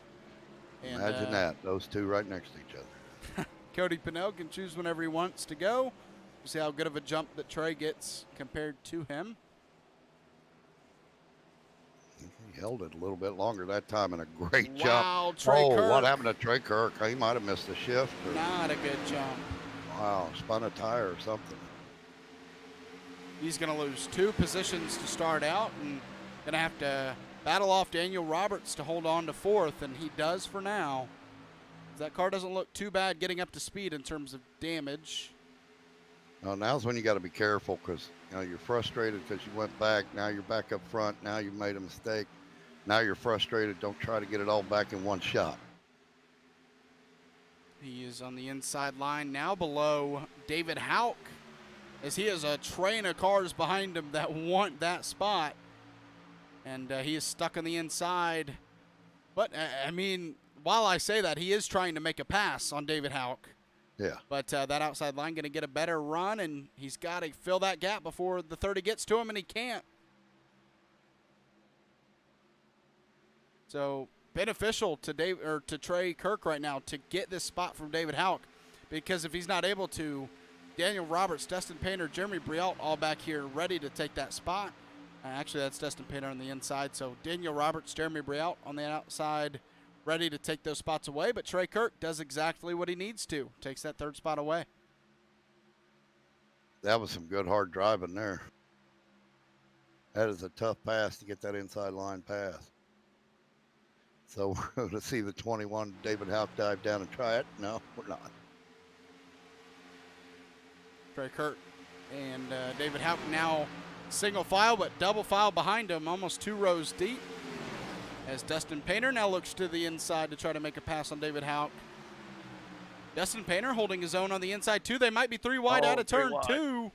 And, imagine that, those two right next to each other. Cody Pennell can choose whenever he wants to go. We'll see how good of a jump that Trey gets compared to him. He held it a little bit longer that time, and a great wow, jump. Trey Kirk. What happened to Trey Kirk? He might have missed a shift. Or, not a good jump. Wow, spun a tire or something. He's going to lose 2 positions to start out and going to have to battle off Daniel Roberts to hold on to 4th, and he does for now. That car doesn't look too bad getting up to speed in terms of damage. Now's when you got to be careful, because you're frustrated because you went back. Now you're back up front. Now you made a mistake. Now you're frustrated. Don't try to get it all back in one shot. He is on the inside line now below David Houck, as he has a train of cars behind him that want that spot. And he is stuck on the inside. But, I mean, while I say that, he is trying to make a pass on David Houck. Yeah. But that outside line going to get a better run, and he's got to fill that gap before the 30 gets to him, and he can't. So beneficial to Trey Kirk right now to get this spot from David Houck, because if he's not able to, Daniel Roberts, Dustin Painter, Jeremy Brialt all back here ready to take that spot. Actually, that's Dustin Painter on the inside. So Daniel Roberts, Jeremy Brialt on the outside, ready to take those spots away. But Trey Kirk does exactly what he needs to. Takes that 3rd spot away. That was some good hard driving there. That is a tough pass to get that inside line pass. So we're going to see the 21 David Houck dive down and try it. No, we're not. Trey Kirk and David Houck now single file, but double file behind him, almost 2 rows deep. As Dustin Painter now looks to the inside to try to make a pass on David Houck. Dustin Painter holding his own on the inside, too. They might be 3 wide out of turn 2.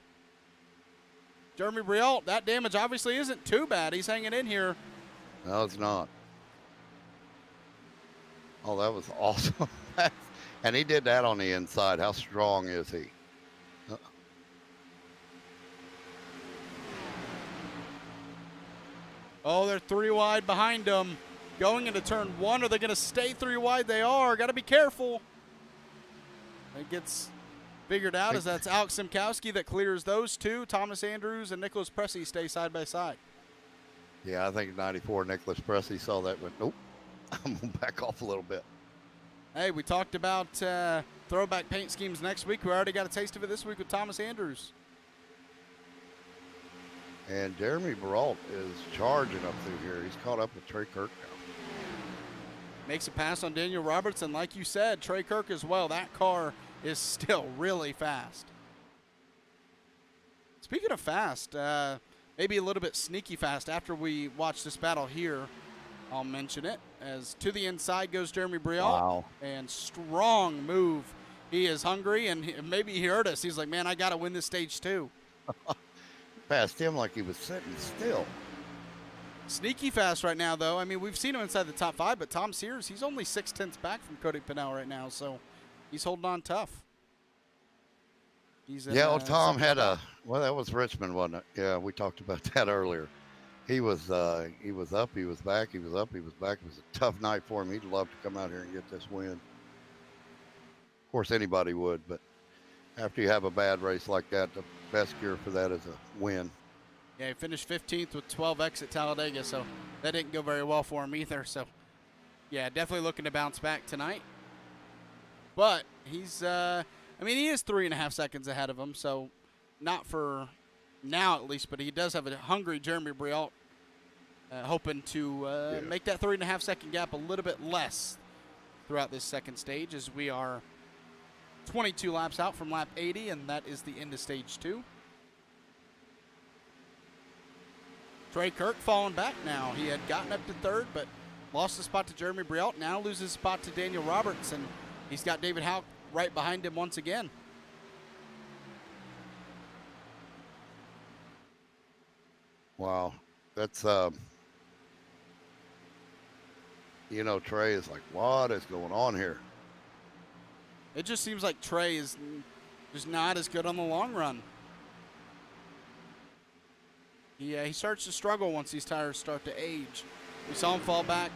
Jeremy Brialt, that damage obviously isn't too bad. He's hanging in here. No, it's not. Oh, that was awesome. And he did that on the inside. How strong is he? Oh, they're 3 wide behind them. Going into turn 1. Are they going to stay 3 wide? They are. Got to be careful. It gets figured out as that's Alex Simkowski that clears those 2. Thomas Andrews and Nicholas Pressey stay side by side. Yeah, I think 94 Nicholas Pressey saw that, went, nope, I'm going to back off a little bit. Hey, we talked about throwback paint schemes next week. We already got a taste of it this week with Thomas Andrews. And Jeremy Brialt is charging up through here. He's caught up with Trey Kirk now. Makes a pass on Daniel Roberts, and like you said, Trey Kirk as well. That car is still really fast. Speaking of fast, maybe a little bit sneaky fast after we watch this battle here, I'll mention it. As to the inside goes Jeremy Brialt. Wow. And strong move. He is hungry, and maybe he heard us. He's like, man, I got to win this stage too. Passed him like he was sitting still. Sneaky fast right now, though. I mean, we've seen him inside the top 5, but Tom Sears, he's only 6/10 back from Cody Pennell right now, so he's holding on tough. He's in, Tom had well, that was Richmond, wasn't it? Yeah, we talked about that earlier. He was up, he was back, he was up, he was back. It was a tough night for him. He'd love to come out here and get this win. Of course, anybody would, but after you have a bad race like that, the best cure for that is a win. Yeah, he finished 15th with 12X at Talladega, so that didn't go very well for him either. So, yeah, definitely looking to bounce back tonight. But he's, I mean, he is 3.5 seconds ahead of him, so not for now at least, but he does have a hungry Jeremy Brialt hoping to make that 3.5 second gap a little bit less throughout this second stage, as we are 22 laps out from lap 80, and that is the end of stage 2. Trey Kirk falling back now. He had gotten up to third, but lost the spot to Jeremy Brielt. Now loses spot to Daniel Roberts, and he's got David Houck right behind him once again. Wow, that's you know, Trey is like, what is going on here? It just seems like Trey is just not as good on the long run. He starts to struggle once these tires start to age. We saw him fall back,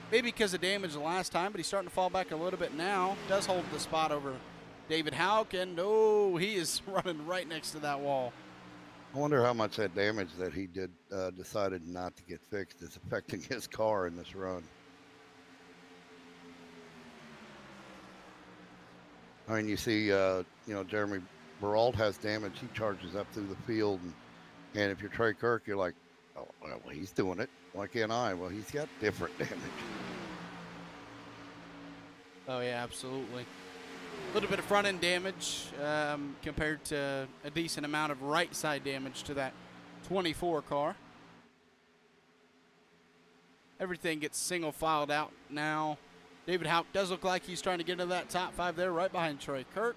maybe because of damage the last time, but he's starting to fall back a little bit now. Does hold the spot over David Houck, and oh, he is running right next to that wall. I wonder how much that damage that he did decided not to get fixed is affecting his car in this run. I mean, you see, you know, Jeremy Baralt has damage. He charges up through the field, and if you're Trey Kirk, you're like, oh, well, he's doing it. Why can't I? Well, he's got different damage. Oh, yeah, absolutely. A little bit of front-end damage compared to a decent amount of right-side damage to that 24 car. Everything gets single-filed out now. David Houck does look like he's trying to get into that top 5 there, right behind Trey Kirk.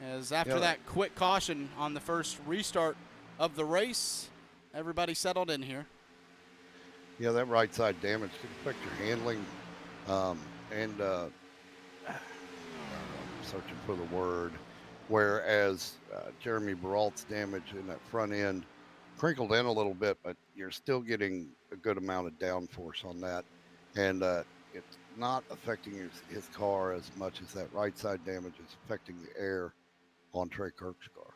As after that quick caution on the first restart of the race, everybody settled in here. Yeah, that right side damage can affect your handling, and I'm searching for the word. Whereas Jeremy Baralt's damage in that front end crinkled in a little bit, but you're still getting a good amount of downforce on that, and it's not affecting his car as much as that right side damage is affecting the air on Trey Kirk's car.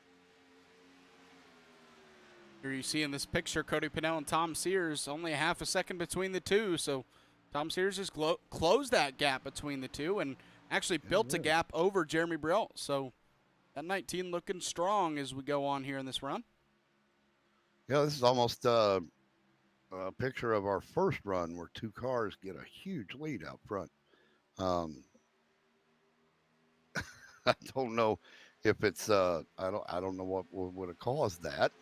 Here you see in this picture Cody Pennell and Tom Sears, only a half a second between the two, so Tom Sears has closed that gap between the two and actually built a gap over Jeremy Brielt. So that 19 looking strong as we go on here in this run. Yeah, this is almost a picture of our first run where two cars get a huge lead out front. I don't know if it's I don't know what would have caused that,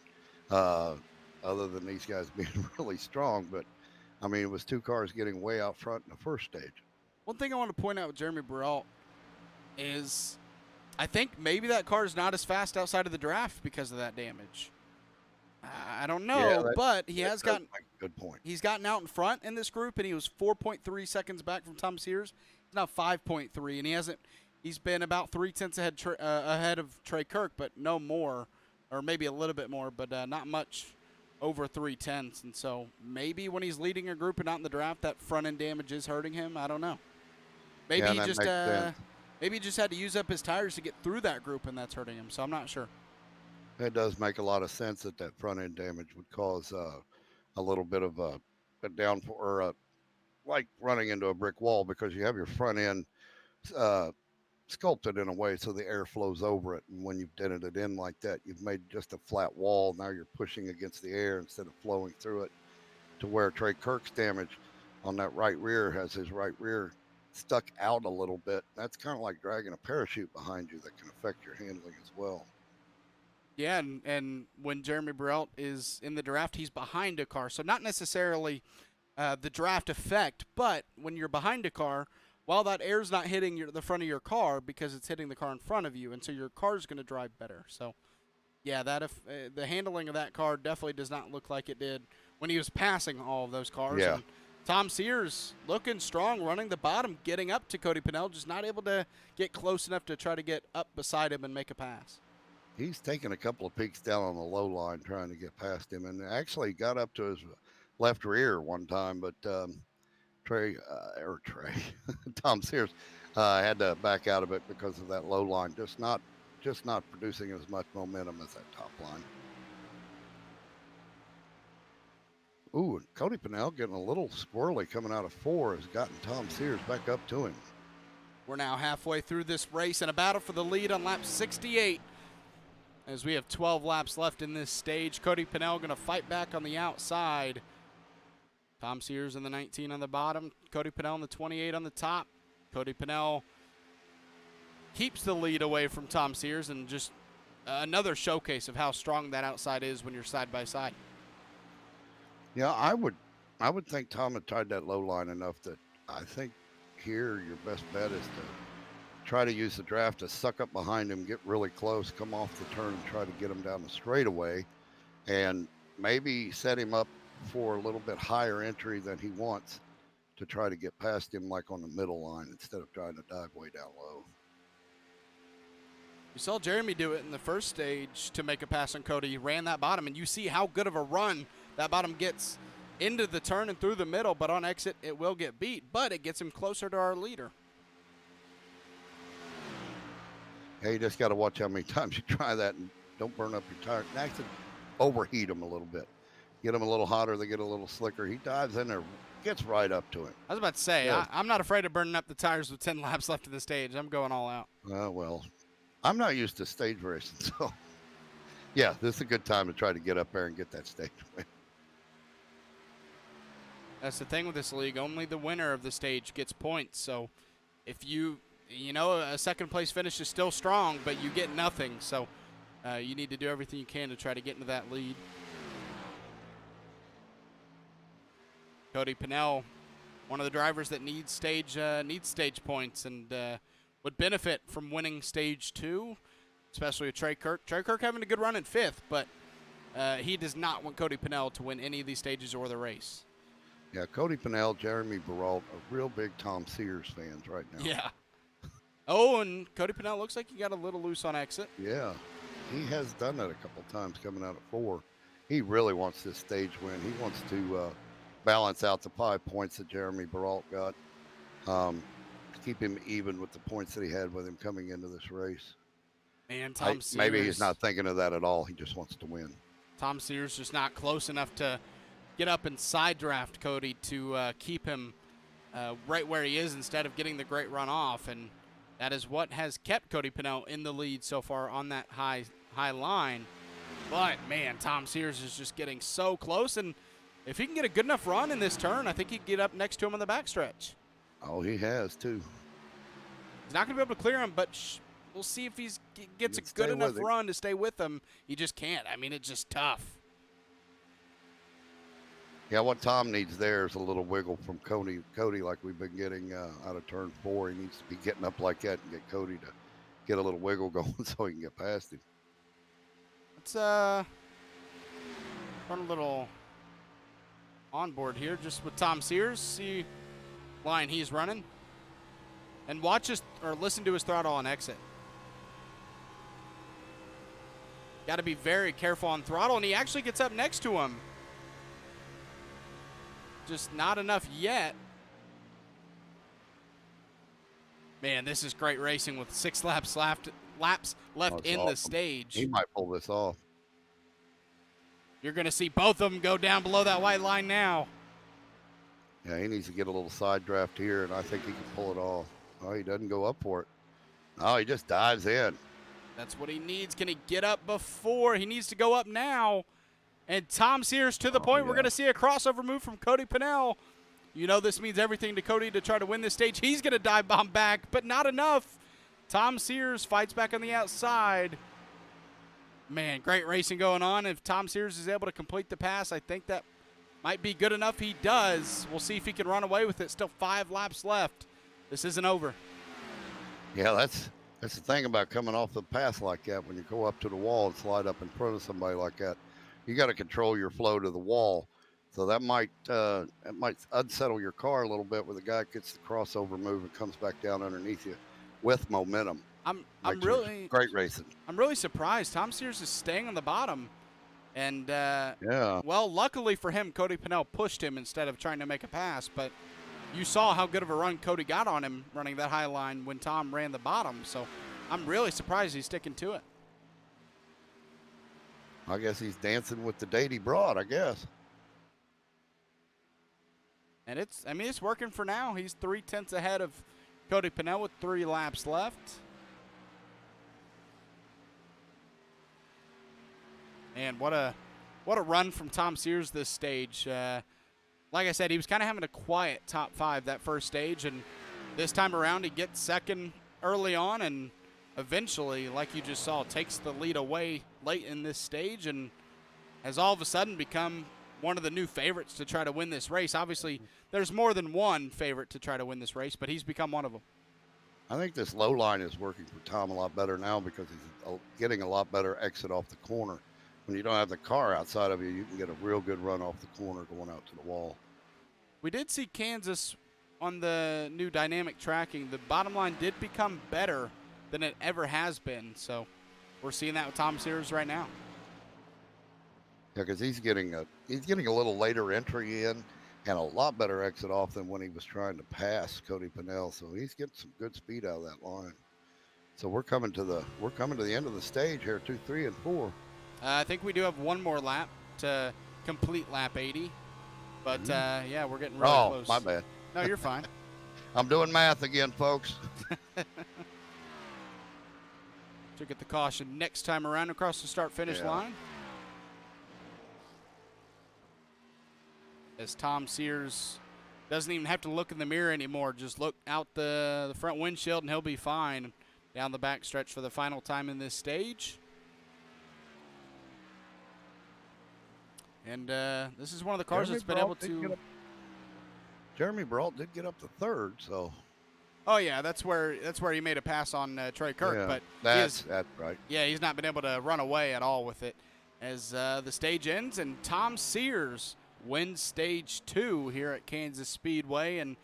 other than these guys being really strong. But I mean, it was two cars getting way out front in the first stage. One thing I want to point out with Jeremy Brielt is I think maybe that car is not as fast outside of the draft because of that damage. I don't know, but he has gotten good point. He's gotten out in front in this group, and he was 4.3 seconds back from Tom Sears. He's now 5.3, and he's been about 0.3 ahead of Trey Kirk, but no more, or maybe a little bit more, but not much over 0.3. And so maybe when he's leading a group and not in the draft, that front end damage is hurting him. I don't know. Maybe he just maybe he just had to use up his tires to get through that group, and that's hurting him. So I'm not sure. It does make a lot of sense that front end damage would cause a little bit of a downforce, or like running into a brick wall, because you have your front end sculpted in a way so the air flows over it. And when you've dented it in like that, you've made just a flat wall. Now you're pushing against the air instead of flowing through it, to where Trey Kirk's damage on that right rear has his right rear stuck out a little bit. That's kind of like dragging a parachute behind you that can affect your handling as well. Yeah, and when Jeremy Brielt is in the draft, he's behind a car. So not necessarily the draft effect, but when you're behind a car, while that air's not hitting the front of your car because it's hitting the car in front of you, and so your car's going to drive better. So, yeah, the handling of that car definitely does not look like it did when he was passing all of those cars. Yeah. And Tom Sears looking strong, running the bottom, getting up to Cody Pennell, just not able to get close enough to try to get up beside him and make a pass. He's taken a couple of peeks down on the low line trying to get past him, and actually got up to his left rear one time, but Tom Sears had to back out of it because of that low line, just not producing as much momentum as that top line. Ooh, and Cody Pennell getting a little squirrely coming out of 4 has gotten Tom Sears back up to him. We're now halfway through this race in a battle for the lead on lap 68. As we have 12 laps left in this stage, Cody Pennell going to fight back on the outside. Tom Sears in the 19 on the bottom, Cody Pennell in the 28 on the top. Cody Pennell keeps the lead away from Tom Sears, and just another showcase of how strong that outside is when you're side by side. Yeah, I would think Tom had tied that low line enough that I think here your best bet is to try to use the draft to suck up behind him, get really close, come off the turn, and try to get him down the straightaway, and maybe set him up for a little bit higher entry than he wants to try to get past him, like on the middle line, instead of trying to dive way down low. You saw Jeremy do it in the first stage to make a pass on Cody. He ran that bottom, and you see how good of a run that bottom gets into the turn and through the middle, but on exit it will get beat, but it gets him closer to our leader. Hey, you just got to watch how many times you try that and don't burn up your tire. Actually, overheat them a little bit. Get them a little hotter, they get a little slicker. He dives in there, gets right up to him. I was about to say, Yeah. I'm not afraid of burning up the tires with 10 laps left of the stage. I'm going all out. Well, I'm not used to stage racing, so yeah, this is a good time to try to get up there and get that stage win. That's the thing with this league. Only the winner of the stage gets points. So if you know, a second place finish is still strong, but you get nothing. So you need to do everything you can to try to get into that lead. Cody Pennell, one of the drivers that needs stage points and would benefit from winning stage 2, especially with Trey Kirk. Trey Kirk having a good run in 5th, but he does not want Cody Pennell to win any of these stages or the race. Yeah, Cody Pennell, Jeremy Baralt are real big Tom Sears fans right now. Yeah. Oh, and Cody Pennell looks like he got a little loose on exit. Yeah, he has done that a couple times coming out of 4. He really wants this stage win. He wants to balance out the 5 points that Jeremy Baralt got, keep him even with the points that he had with him coming into this race. Man, Tom Sears. Maybe he's not thinking of that at all. He just wants to win. Tom Sears just not close enough to get up and side draft Cody to keep him right where he is instead of getting the great run off, and that is what has kept Cody Pennell in the lead so far on that high line. But man, Tom Sears is just getting so close, and if he can get a good enough run in this turn, I think he can get up next to him on the backstretch. Oh, he has too. He's not going to be able to clear him, but we'll see if he gets a good enough run to stay with him. He just can't. I mean, it's just tough. Yeah, what Tom needs there is a little wiggle from Cody like we've been getting out of turn 4. He needs to be getting up like that and get Cody to get a little wiggle going so he can get past him. Let's run a little onboard here just with Tom Sears, see line he's running, and listen to his throttle on exit. Got to be very careful on throttle, and he actually gets up next to him. Just not enough yet. Man, this is great racing with 6 laps left in the stage. He might pull this off. You're going to see both of them go down below that white line now. Yeah, he needs to get a little side draft here, and I think he can pull it off. Oh, he doesn't go up for it. Oh, he just dives in. That's what he needs. Can he get up before? He needs to go up now. And Tom Sears to the point. Yeah. We're going to see a crossover move from Cody Pennell. You know this means everything to Cody to try to win this stage. He's going to dive bomb back, but not enough. Tom Sears fights back on the outside. Man, great racing going on. If Tom Sears is able to complete the pass, I think that might be good enough. He does. We'll see if he can run away with it. Still 5 laps left. This isn't over. Yeah, that's the thing about coming off the pass like that. When you go up to the wall and slide up in front of somebody like that, you got to control your flow to the wall. So that might unsettle your car a little bit where the guy gets the crossover move and comes back down underneath you with momentum. I'm really great racing. I'm really surprised. Tom Sears is staying on the bottom, and yeah. Well, luckily for him, Cody Pennell pushed him instead of trying to make a pass. But you saw how good of a run Cody got on him running that high line when Tom ran the bottom. So I'm really surprised he's sticking to it. I guess he's dancing with the date he brought, I guess. And it's working for now. He's 3/10 ahead of Cody Pennell with 3 laps left. And what a run from Tom Sears this stage. like I said, he was kind of having a quiet top 5 that first stage, and this time around he gets second early on, and eventually, like you just saw, takes the lead away late in this stage and has all of a sudden become one of the new favorites to try to win this race. Obviously, there's more than one favorite to try to win this race, but he's become one of them. I think this low line is working for Tom a lot better now because he's getting a lot better exit off the corner. When you don't have the car outside of you, you can get a real good run off the corner going out to the wall. We did see Kansas on the new dynamic tracking. The bottom line did become better than it ever has been, so we're seeing that with Tom Sears right now. Yeah, because he's getting a little later entry in and a lot better exit off than when he was trying to pass Cody Pennell. So he's getting some good speed out of that line. So we're coming to the end of the stage here, 2, 3, and 4. I think we do have one more lap to complete lap 80, but yeah, we're getting really close. Oh, my bad. No, you're fine. I'm doing math again, folks. To get the caution next time around across the start-finish line. As Tom Sears doesn't even have to look in the mirror anymore. Just look out the front windshield and he'll be fine down the back stretch for the final time in this stage. And this is one of the cars that's been able to... Jeremy Brault did get up to third, so... Oh, yeah, that's where he made a pass on Trey Kirk. Yeah, but that's right. Yeah, he's not been able to run away at all with it as the stage ends. And Tom Sears wins stage 2 here at Kansas Speedway. And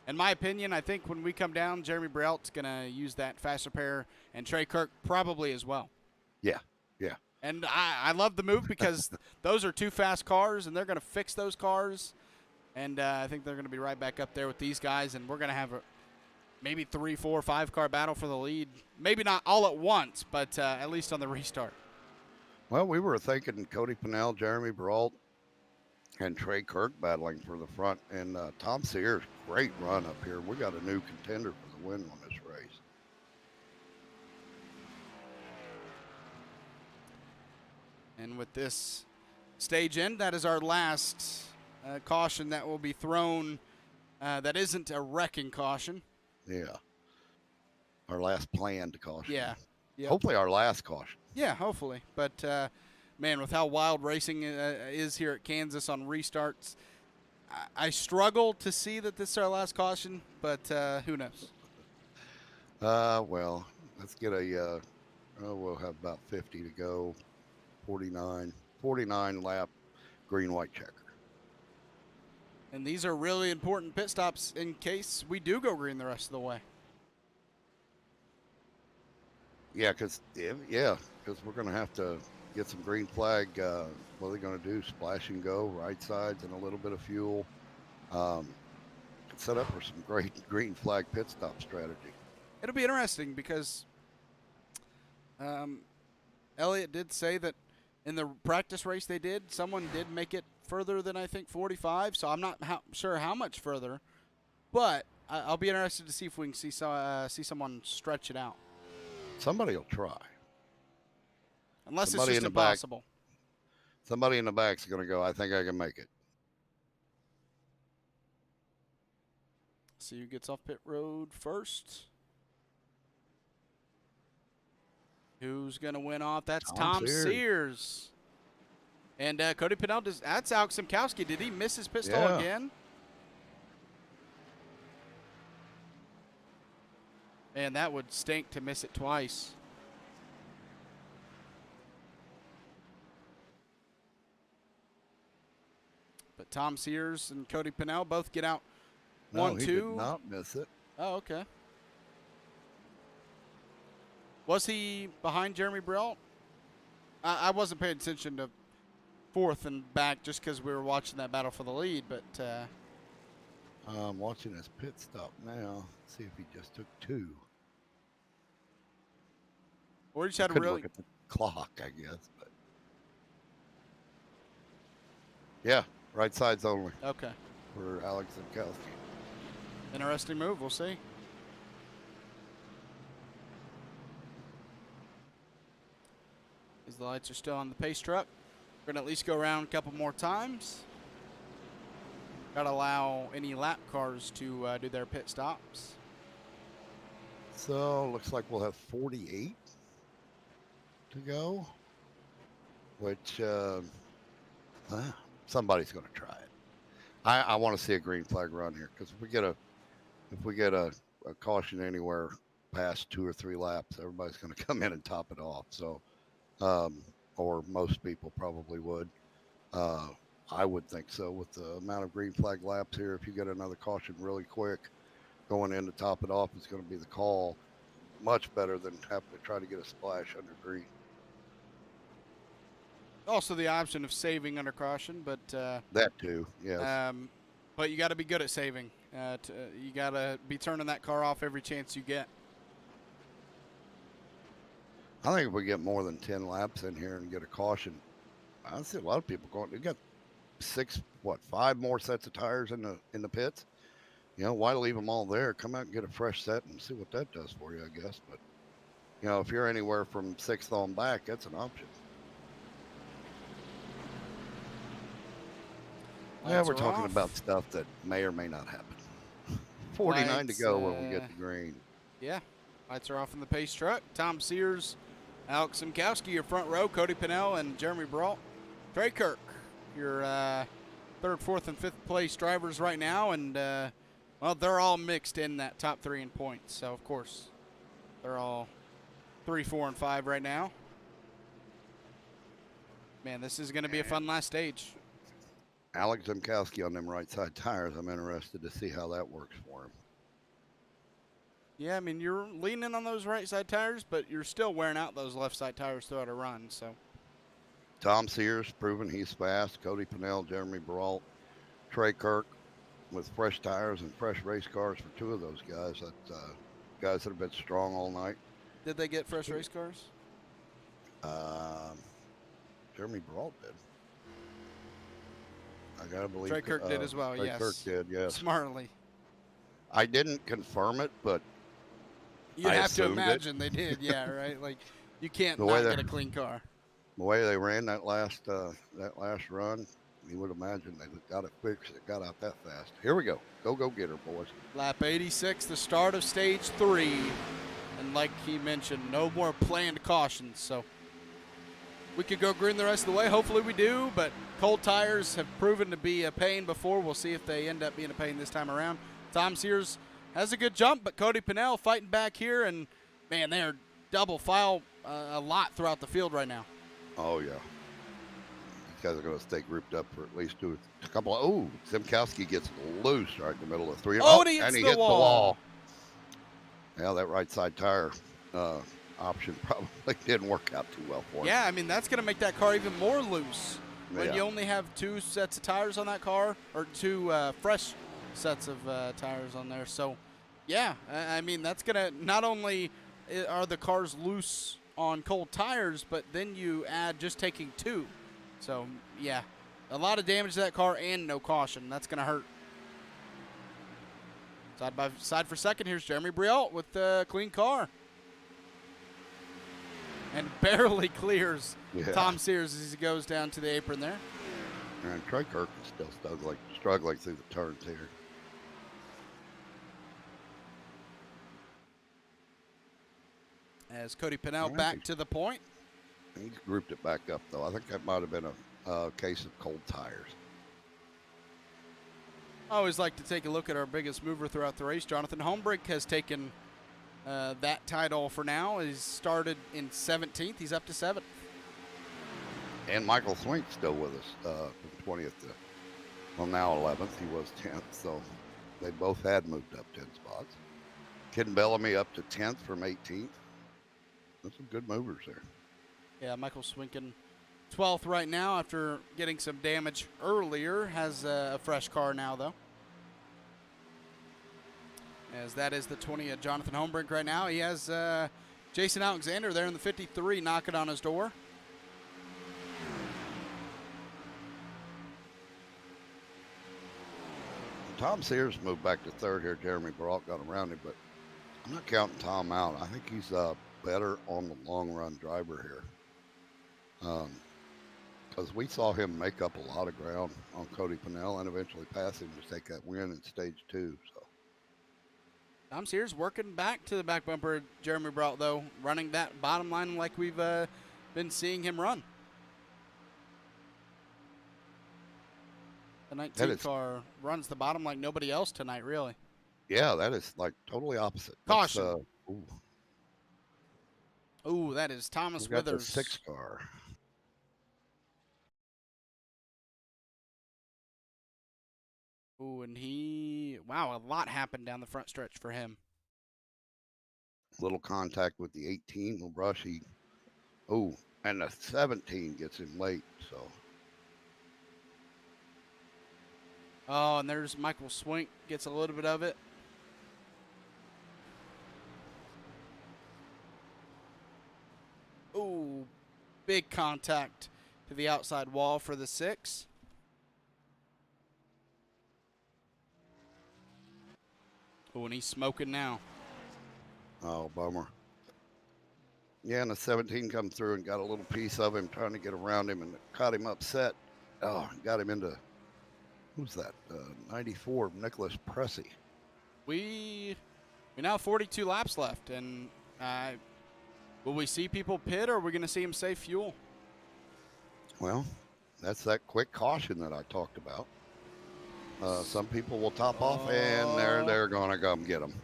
in my opinion, I think when we come down, Jeremy Brault's going to use that fast repair, and Trey Kirk probably as well. Yeah. And I love the move because those are 2 fast cars, and they're going to fix those cars. And I think they're going to be right back up there with these guys, and we're going to have maybe 3, 4, 5 car battle for the lead. Maybe not all at once, but at least on the restart. Well, we were thinking Cody Pennell, Jeremy Brault, and Trey Kirk battling for the front. And Tom Sears, great run up here. We got a new contender for the win on this race. And with this stage end, that is our last caution that will be thrown. That isn't a wrecking caution. Yeah. Our last planned caution. Yeah. Yep. Hopefully our last caution. Yeah, hopefully. But, man, with how wild racing is here at Kansas on restarts, I struggle to see that this is our last caution, but who knows? Well, let's get we'll have about 50 to go. 49 lap green-white checker. And these are really important pit stops in case we do go green the rest of the way. Yeah, because we're going to have to get some green flag. What are they going to do? Splash and go, right sides, and a little bit of fuel. Set up for some great green flag pit stop strategy. It'll be interesting because Elliott did say that in the practice race they did, someone did make it further than I think 45, so I'm not sure how much further, but I'll be interested to see if we can see someone stretch it out. Somebody will try. Unless it's just impossible. Somebody in the back's going to go, I think I can make it. See who gets off pit road first. Who's going to win off? That's Tom Sears. And Cody Pennell, that's Alex Simkowski. Did he miss his pit stall again? Man, that would stink to miss it twice. But Tom Sears and Cody Pennell both get out 1-2. He did not miss it. Oh, okay. Was he behind Jeremy Brault? I wasn't paying attention to fourth and back just because we were watching that battle for the lead, but I'm watching his pit stop now. See if he just took 2. Or he just had to really look at the clock, I guess. But yeah, right sides only. Okay. For Alex Simkowski. Interesting move. We'll see. As the lights are still on the pace truck, we're going to at least go around a couple more times. Got to allow any lap cars to do their pit stops. So looks like we'll have 48 to go, which somebody's going to try it. I want to see a green flag run here, because if we get a caution anywhere past 2 or 3 laps, everybody's going to come in and top it off. So, or most people probably would. I would think so, with the amount of green flag laps here. If you get another caution really quick, going in to top it off is going to be the call. Much better than having to try to get a splash under green. Also, the option of saving under caution, but that too, yes. But you got to be good at saving. You got to be turning that car off every chance you get. I think if we get more than 10 laps in here and get a caution, I see a lot of people going. They got 5 more sets of tires in the pits. You know, why leave them all there? Come out and get a fresh set and see what that does for you, I guess. But you know, if you're anywhere from 6th on back, that's an option. Yeah, we're talking about stuff that may or may not happen. 49 to go when we get to green. Yeah, lights are off in the pace truck. Tom Sears, Alex Simkowski, your front row, Cody Pennell, and Jeremy Brault. Trey Kirk, your 3rd, 4th, and 5th place drivers right now, and well, they're all mixed in that top 3 in points. So of course, they're all 3, 4, and 5 right now. Man, this is going to be a fun last stage. Alex Simkowski on them right side tires. I'm interested to see how that works for him. Yeah, I mean, you're leaning on those right side tires, but you're still wearing out those left side tires throughout a run. So Tom Sears proving he's fast. Cody Pennell, Jeremy Brault, Trey Kirk with fresh tires and fresh race cars for 2 of those guys. That guys that have been strong all night. Did they get fresh race cars? Jeremy Brault did. I gotta believe Trey Kirk did as well. Trey Yes, Kirk did. Yes, smartly. I didn't confirm it, but you'd have to imagine they did. Yeah, right. Like you can't not get a clean car. The way they ran that last run, you would imagine they got it fixed. It got out that fast. Here we go. Go get her, boys. Lap 86, the start of stage 3, and like he mentioned, no more planned cautions. So we could go green the rest of the way. Hopefully we do, but cold tires have proven to be a pain before. We'll see if they end up being a pain this time around. Tom Sears has a good jump, but Cody Pennell fighting back here, and man, they are double file a lot throughout the field right now. Oh yeah, these guys are going to stay grouped up for at least a couple. Oh, Simkowski gets loose right in the middle of 3. Oh, and he hits the wall. Yeah, that right side tire option probably didn't work out too well for him. Yeah, I mean, that's going to make that car even more loose when you only have 2 sets of tires on that car, or 2 fresh sets of tires on there. So, yeah, I mean, that's going to not only are the cars loose on cold tires, but then you add just taking 2. So, yeah, a lot of damage to that car and no caution. That's going to hurt. Side by side for second, here's Jeremy Brault with the clean car. And barely clears Tom Sears as he goes down to the apron there. And Trey Kirk is still struggling through the turns here. As Cody Pennell back to the point. He's grouped it back up, though. I think that might have been a case of cold tires. I always like to take a look at our biggest mover throughout the race. Jonathan Holmbrink has taken that title for now. He's started in 17th. He's up to 7th. And Michael Swink's still with us from 20th to, well, now 11th. He was 10th, so they both had moved up 10 spots. Kid Bellamy up to 10th from 18th. That's some good movers there. Yeah, Michael Swinkin 12th right now after getting some damage earlier. Has a fresh car now, though. As that is the 20 of Jonathan Holmbrink right now. He has Jason Alexander there in the 53 knocking on his door. Tom Sears moved back to 3rd here. Jeremy Brault got around him, but I'm not counting Tom out. I think he's better on the long run driver here. because we saw him make up a lot of ground on Cody Pennell and eventually pass him to take that win in stage 2. So Tom Sears working back to the back bumper. Jeremy Brault, though, running that bottom line like we've been seeing him run. The 19 car runs the bottom like nobody else tonight, really. Yeah, that is like totally opposite. Caution. Ooh, that is Thomas Withers. The 6 car. Ooh, and wow, a lot happened down the front stretch for him. Little contact with the 18, little brushy. And the 17 gets him late, so. Oh, and there's Michael Swink, gets a little bit of it. Ooh, big contact to the outside wall for the 6. Oh, and he's smoking now. Oh, bummer. Yeah, and the 17 come through and got a little piece of him trying to get around him and caught him upset. Oh, got him into, who's that? 94, Nicholas Pressey. We now have 42 laps left, and will we see people pit, or are we going to see him save fuel? Well, that's that quick caution that I talked about. Some people will top off, and they're going to come get them.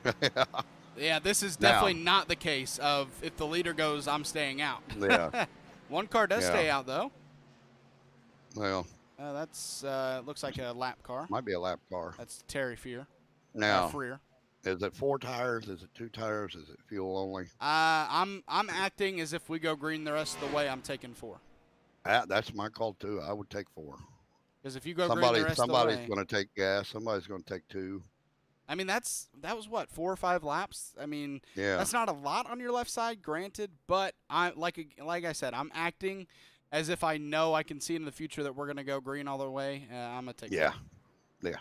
Yeah, this is definitely not the case of if the leader goes, I'm staying out. Yeah. One car does stay out, though. Well. That's looks like a lap car. Might be a lap car. That's Terry Freer. Now, Freer. Is it 4 tires? Is it 2 tires? Is it fuel only? I'm acting as if we go green the rest of the way. I'm taking 4. That's my call too. I would take 4. Because if you go green the rest of the way, somebody's going to take gas. Somebody's going to take 2. I mean, that was what, 4 or 5 laps. I mean, yeah, that's not a lot on your left side, granted. But like I said, I'm acting as if I know I can see in the future that we're going to go green all the way. I'm going to take 4. Yeah.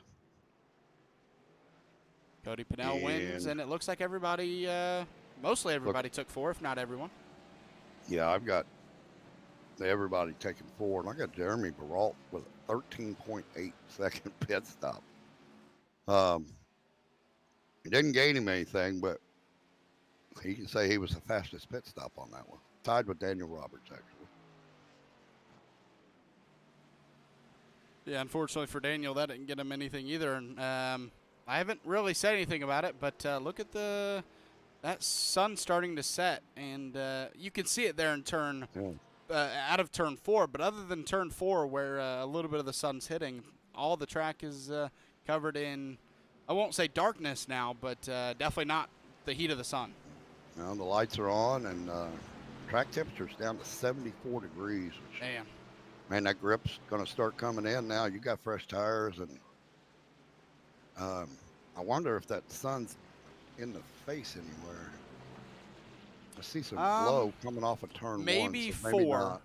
Cody Pennell wins, and it looks like everybody, mostly everybody took 4, if not everyone. Yeah, I've got everybody taking 4, and I got Jeremy Brault with a 13.8 second pit stop. It didn't gain him anything, but he can say he was the fastest pit stop on that one. Tied with Daniel Roberts, actually. Yeah, unfortunately for Daniel, that didn't get him anything either. And I haven't really said anything about it, but look at that sun starting to set, and you can see it there in turn out of turn 4. But other than turn 4, where a little bit of the sun's hitting, all the track is covered in, I won't say darkness now, but definitely not the heat of the sun. Well, the lights are on, and track temperature's down to 74 degrees. Damn. Man, that grip's going to start coming in now. You got fresh tires, and I wonder if that sun's in the face anywhere. I see some glow coming off of turn 1. Maybe so 4.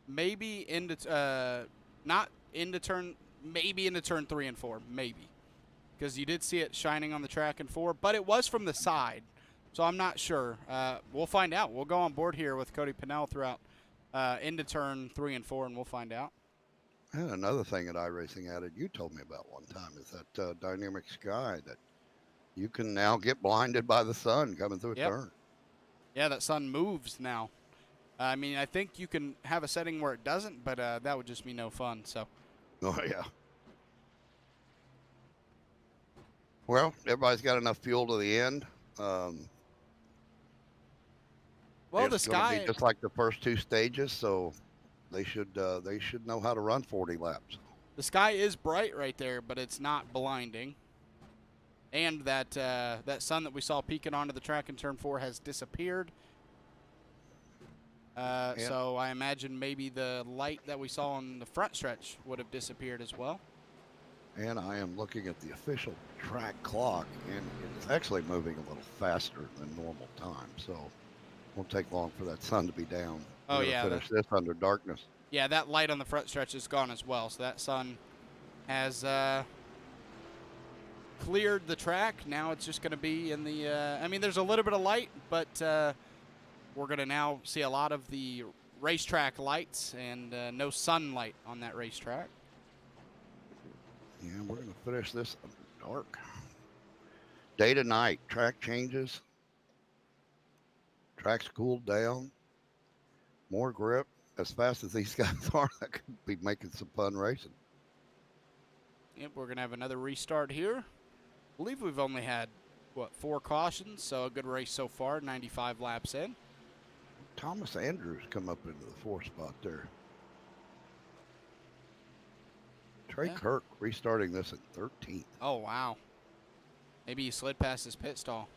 Maybe into not into turn. Maybe into turn 3 and 4. Maybe. Because you did see it shining on the track in 4, but it was from the side, so I'm not sure. We'll find out. We'll go on board here with Cody Pennell throughout into turn 3 and 4, and we'll find out. And another thing that iRacing added, you told me about one time, is that dynamic sky that you can now get blinded by the sun coming through a turn. Yeah, that sun moves now. I mean, I think you can have a setting where it doesn't, but that would just be no fun. So. Oh yeah. Well, everybody's got enough fuel to the end. Well, the sky be just like the first 2 stages, so they should know how to run 40 laps. The sky is bright right there, but it's not blinding. And that sun that we saw peeking onto the track in turn 4 has disappeared. So I imagine maybe the light that we saw on the front stretch would have disappeared as well. And I am looking at the official track clock, and it's actually moving a little faster than normal time. So it won't take long for that sun to be down. Oh, yeah. Finish this under darkness. Yeah, that light on the front stretch is gone as well. So that sun has cleared the track. Now it's just going to be in the I mean, there's a little bit of light, but we're going to now see a lot of the racetrack lights and no sunlight on that racetrack. Yeah, we're going to finish this dark. Day to night, track changes. Track's cooled down. More grip. As fast as these guys are, that could be making some fun racing. Yep, we're going to have another restart here. I believe we've only had, 4 cautions, so a good race so far, 95 laps in. Thomas Andrews come up into the 4th spot there. Trey Kirk restarting this at 13th. Oh, wow. Maybe he slid past his pit stall.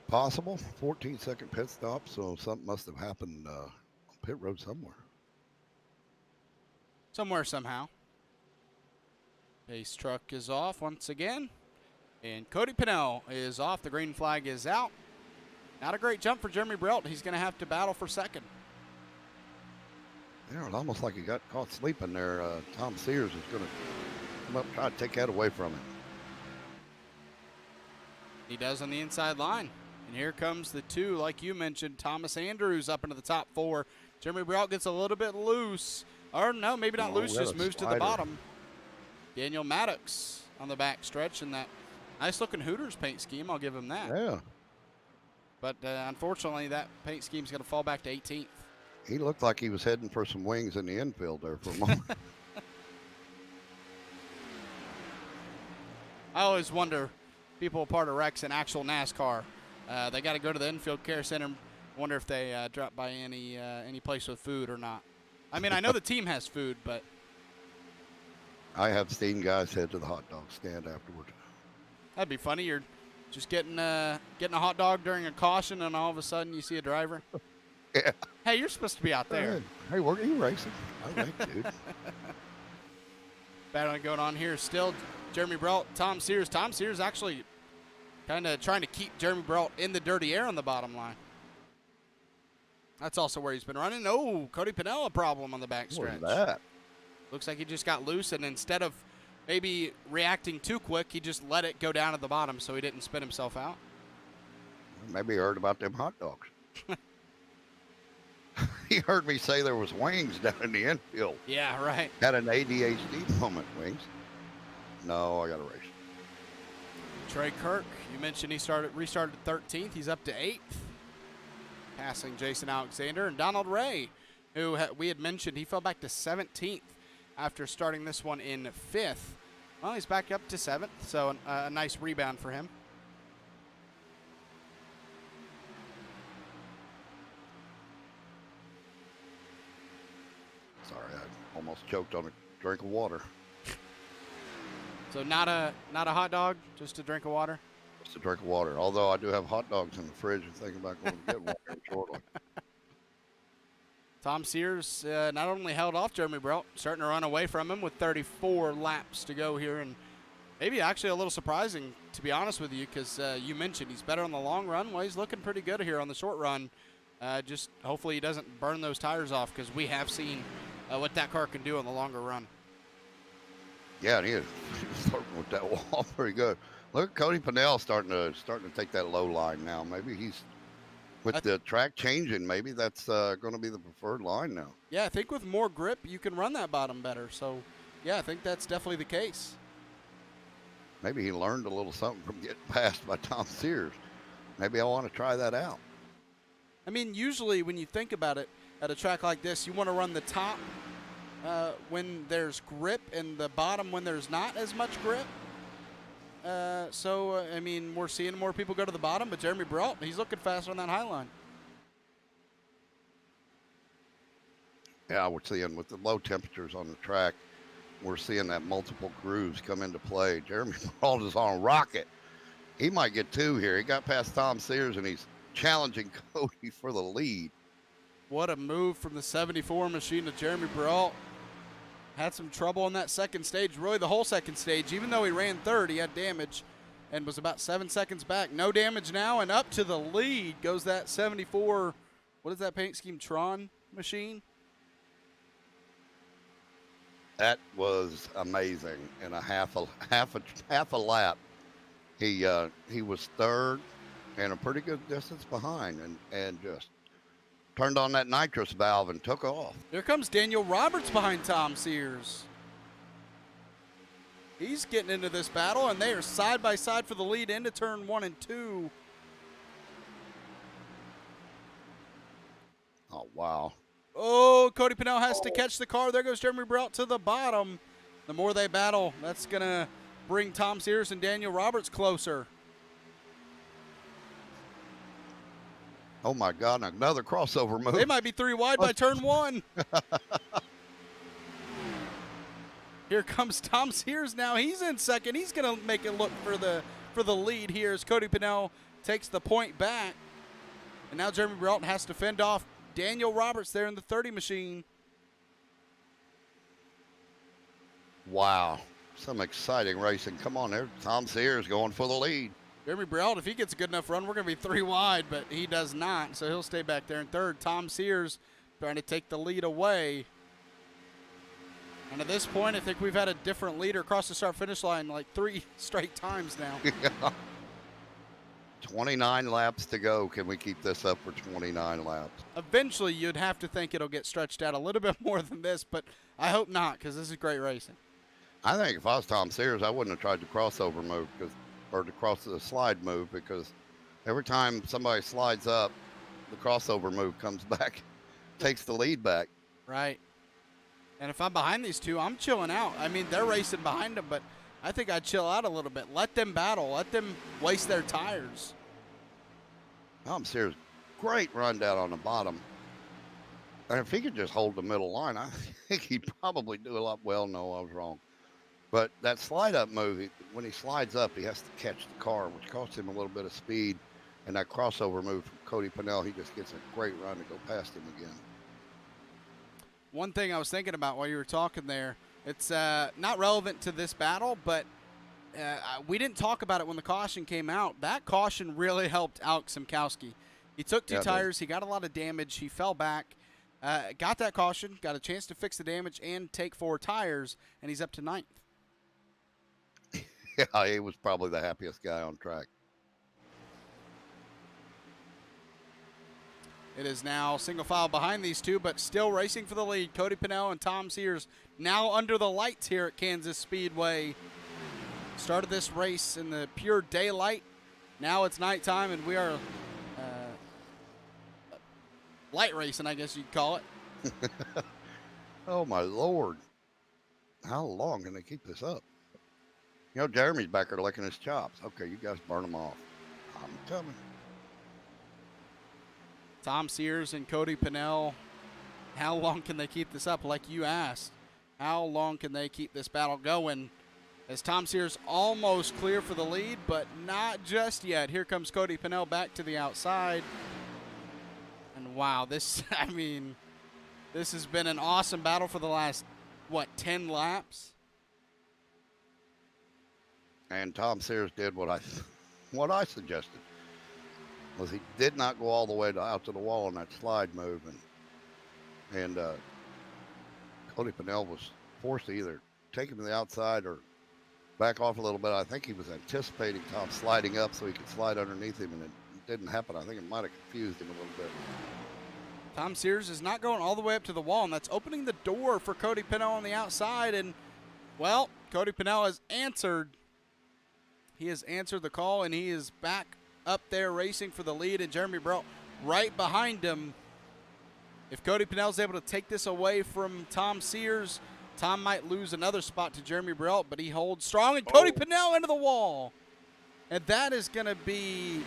Possible. 14-second pit stop, so something must have happened on pit road somewhere. Somewhere, somehow. Pace truck is off once again. And Cody Pinnell is off. The green flag is out. Not a great jump for Jeremy Brelt. He's going to have to battle for second. Yeah, it was almost like he got caught sleeping there. Tom Sears is going to come up and try to take that away from him. He does on the inside line. And here comes the 2, like you mentioned, Thomas Andrews up into the top 4. Jeremy Brelt gets a little bit loose. Or no, maybe not loose, just moves to the bottom. Daniel Maddox on the back stretch in that nice-looking Hooters paint scheme. I'll give him that. Yeah. But unfortunately, that paint scheme is going to fall back to 18th. He looked like he was heading for some wings in the infield there for a moment. I always wonder, people part of wrecks in actual NASCAR, they got to go to the infield care center. Wonder if they drop by any place with food or not. I mean, I know the team has food, but I have seen guys head to the hot dog stand afterward. That'd be funny. You're just getting a hot dog during a caution, and all of a sudden you see a driver. Yeah. Hey, you're supposed to be out there. Hey, where are you racing? I like, dude. Battling going on here still. Jeremy Brelt, Tom Sears. Tom Sears actually kind of trying to keep Jeremy Brelt in the dirty air on the bottom line. That's also where he's been running. Oh, Cody Pinnell, a problem on the back stretch. What is that? Looks like he just got loose, and instead of maybe reacting too quick, he just let it go down at the bottom so he didn't spin himself out. Maybe he heard about them hot dogs. He heard me say there was wings down in the infield. Yeah, right. Had an ADHD moment, wings. No, I got to race. Trey Kirk, you mentioned he restarted 13th. He's up to 8th, passing Jason Alexander. And Donald Ray, who we had mentioned, he fell back to 17th after starting this one in 5th. Well, he's back up to 7th, so a nice rebound for him. Sorry, I almost choked on a drink of water. So not a hot dog, just a drink of water? Just a drink of water. Although I do have hot dogs in the fridge and thinking about going to get one here shortly. Tom Sears not only held off Jeremy Brelt, starting to run away from him with 34 laps to go here. And maybe actually a little surprising, to be honest with you, because you mentioned he's better on the long run. Well, he's looking pretty good here on the short run. Just hopefully he doesn't burn those tires off, because we have seen what that car can do on the longer run. Yeah, and he is starting with that wall pretty good. Look at Cody Pinnell starting to take that low line now. Maybe he's with the track changing. Maybe that's going to be the preferred line now. Yeah, I think with more grip you can run that bottom better. So, yeah, I think that's definitely the case. Maybe he learned a little something from getting passed by Tom Sears. Maybe I want to try that out. I mean, usually when you think about it, at a track like this, you want to run the top when there's grip and the bottom when there's not as much grip. I mean, we're seeing more people go to the bottom, but Jeremy Brelt, he's looking faster on that high line. Yeah, we're seeing with the low temperatures on the track, we're seeing that multiple grooves come into play. Jeremy Brelt is on a rocket. He might get 2 here. He got past Tom Sears, and he's challenging Cody for the lead. What a move from the 74 machine to Jeremy Brelt. Had some trouble on that second stage, really the whole second stage. Even though he ran third, he had damage and was about 7 seconds back. No damage now, and up to the lead goes that 74, what is that paint scheme, Tron machine? That was amazing. In a half a lap, he was third and a pretty good distance behind, and just turned on that nitrous valve and took off. Here comes Daniel Roberts behind Tom Sears. He's getting into this battle, and they are side by side for the lead into turn 1 and 2. Oh, wow. Oh, Cody Pennell has to catch the car. There goes Jeremy Brault to the bottom. The more they battle, that's going to bring Tom Sears and Daniel Roberts closer. Oh, my God, another crossover move. They might be 3 wide by turn 1. Here comes Tom Sears now. He's in second. He's going to make it look for the lead here as Cody Pennell takes the point back. And now Jeremy Brault has to fend off Daniel Roberts there in the 30 machine. Wow. Some exciting racing. Come on there. Tom Sears going for the lead. Jeremy Brault, if he gets a good enough run, we're going to be 3 wide, but he does not, so he'll stay back there in third. Tom Sears trying to take the lead away. And at this point, I think we've had a different leader across the start-finish line like 3 straight times now. Yeah. 29 laps to go. Can we keep this up for 29 laps? Eventually, you'd have to think it'll get stretched out a little bit more than this, but I hope not, because this is great racing. I think if I was Tom Sears, I wouldn't have tried the crossover move or to cross the slide move, because every time somebody slides up, the crossover move comes back, takes the lead back. Right. And if I'm behind these two, I'm chilling out. I mean, they're racing behind them, but I think I'd chill out a little bit. Let them battle. Let them waste their tires. Tom Sears, great run down on the bottom. And if he could just hold the middle line, I think he'd probably do a lot. Well, no, I was wrong. But that slide up move, when he slides up, he has to catch the car, which costs him a little bit of speed. And that crossover move from Cody Pennell, he just gets a great run to go past him again. One thing I was thinking about while you were talking there, it's not relevant to this battle, but we didn't talk about it when the caution came out. That caution really helped Alex Simkowski. He took 2 tires. He got a lot of damage. He fell back, got that caution, got a chance to fix the damage and take 4 tires, and he's up to 9th. Yeah, he was probably the happiest guy on track. It is now single file behind these two, but still racing for the lead. Cody Pennell and Tom Sears now under the lights here at Kansas Speedway. Started this race in the pure daylight. Now it's nighttime, and we are light racing, I guess you'd call it. Oh, my Lord. How long can they keep this up? You know, Jeremy's back there licking his chops. Okay, you guys burn them off. I'm coming. Tom Sears and Cody Pennell, how long can they keep this up? Like you asked, how long can they keep this battle going? As Tom Sears almost clear for the lead, but not just yet. Here comes Cody Pennell back to the outside. And wow, this, I mean, this has been an awesome battle for the last, 10 laps? And Tom Sears did what I suggested. Was he did not go all the way out to the wall on that slide move, and Cody Pennell was forced to either take him to the outside or back off a little bit. I think he was anticipating Tom sliding up so he could slide underneath him, and it didn't happen. I think it might have confused him a little bit. Tom Sears is not going all the way up to the wall, and that's opening the door for Cody Pennell on the outside. And, well, Cody Pennell has answered. He has answered the call, and he is back up there racing for the lead, and Jeremy Brault right behind him. If Cody Pennell's able to take this away from Tom Sears, Tom might lose another spot to Jeremy Brault, but he holds strong, and Cody Pennell into the wall. And that is going to be,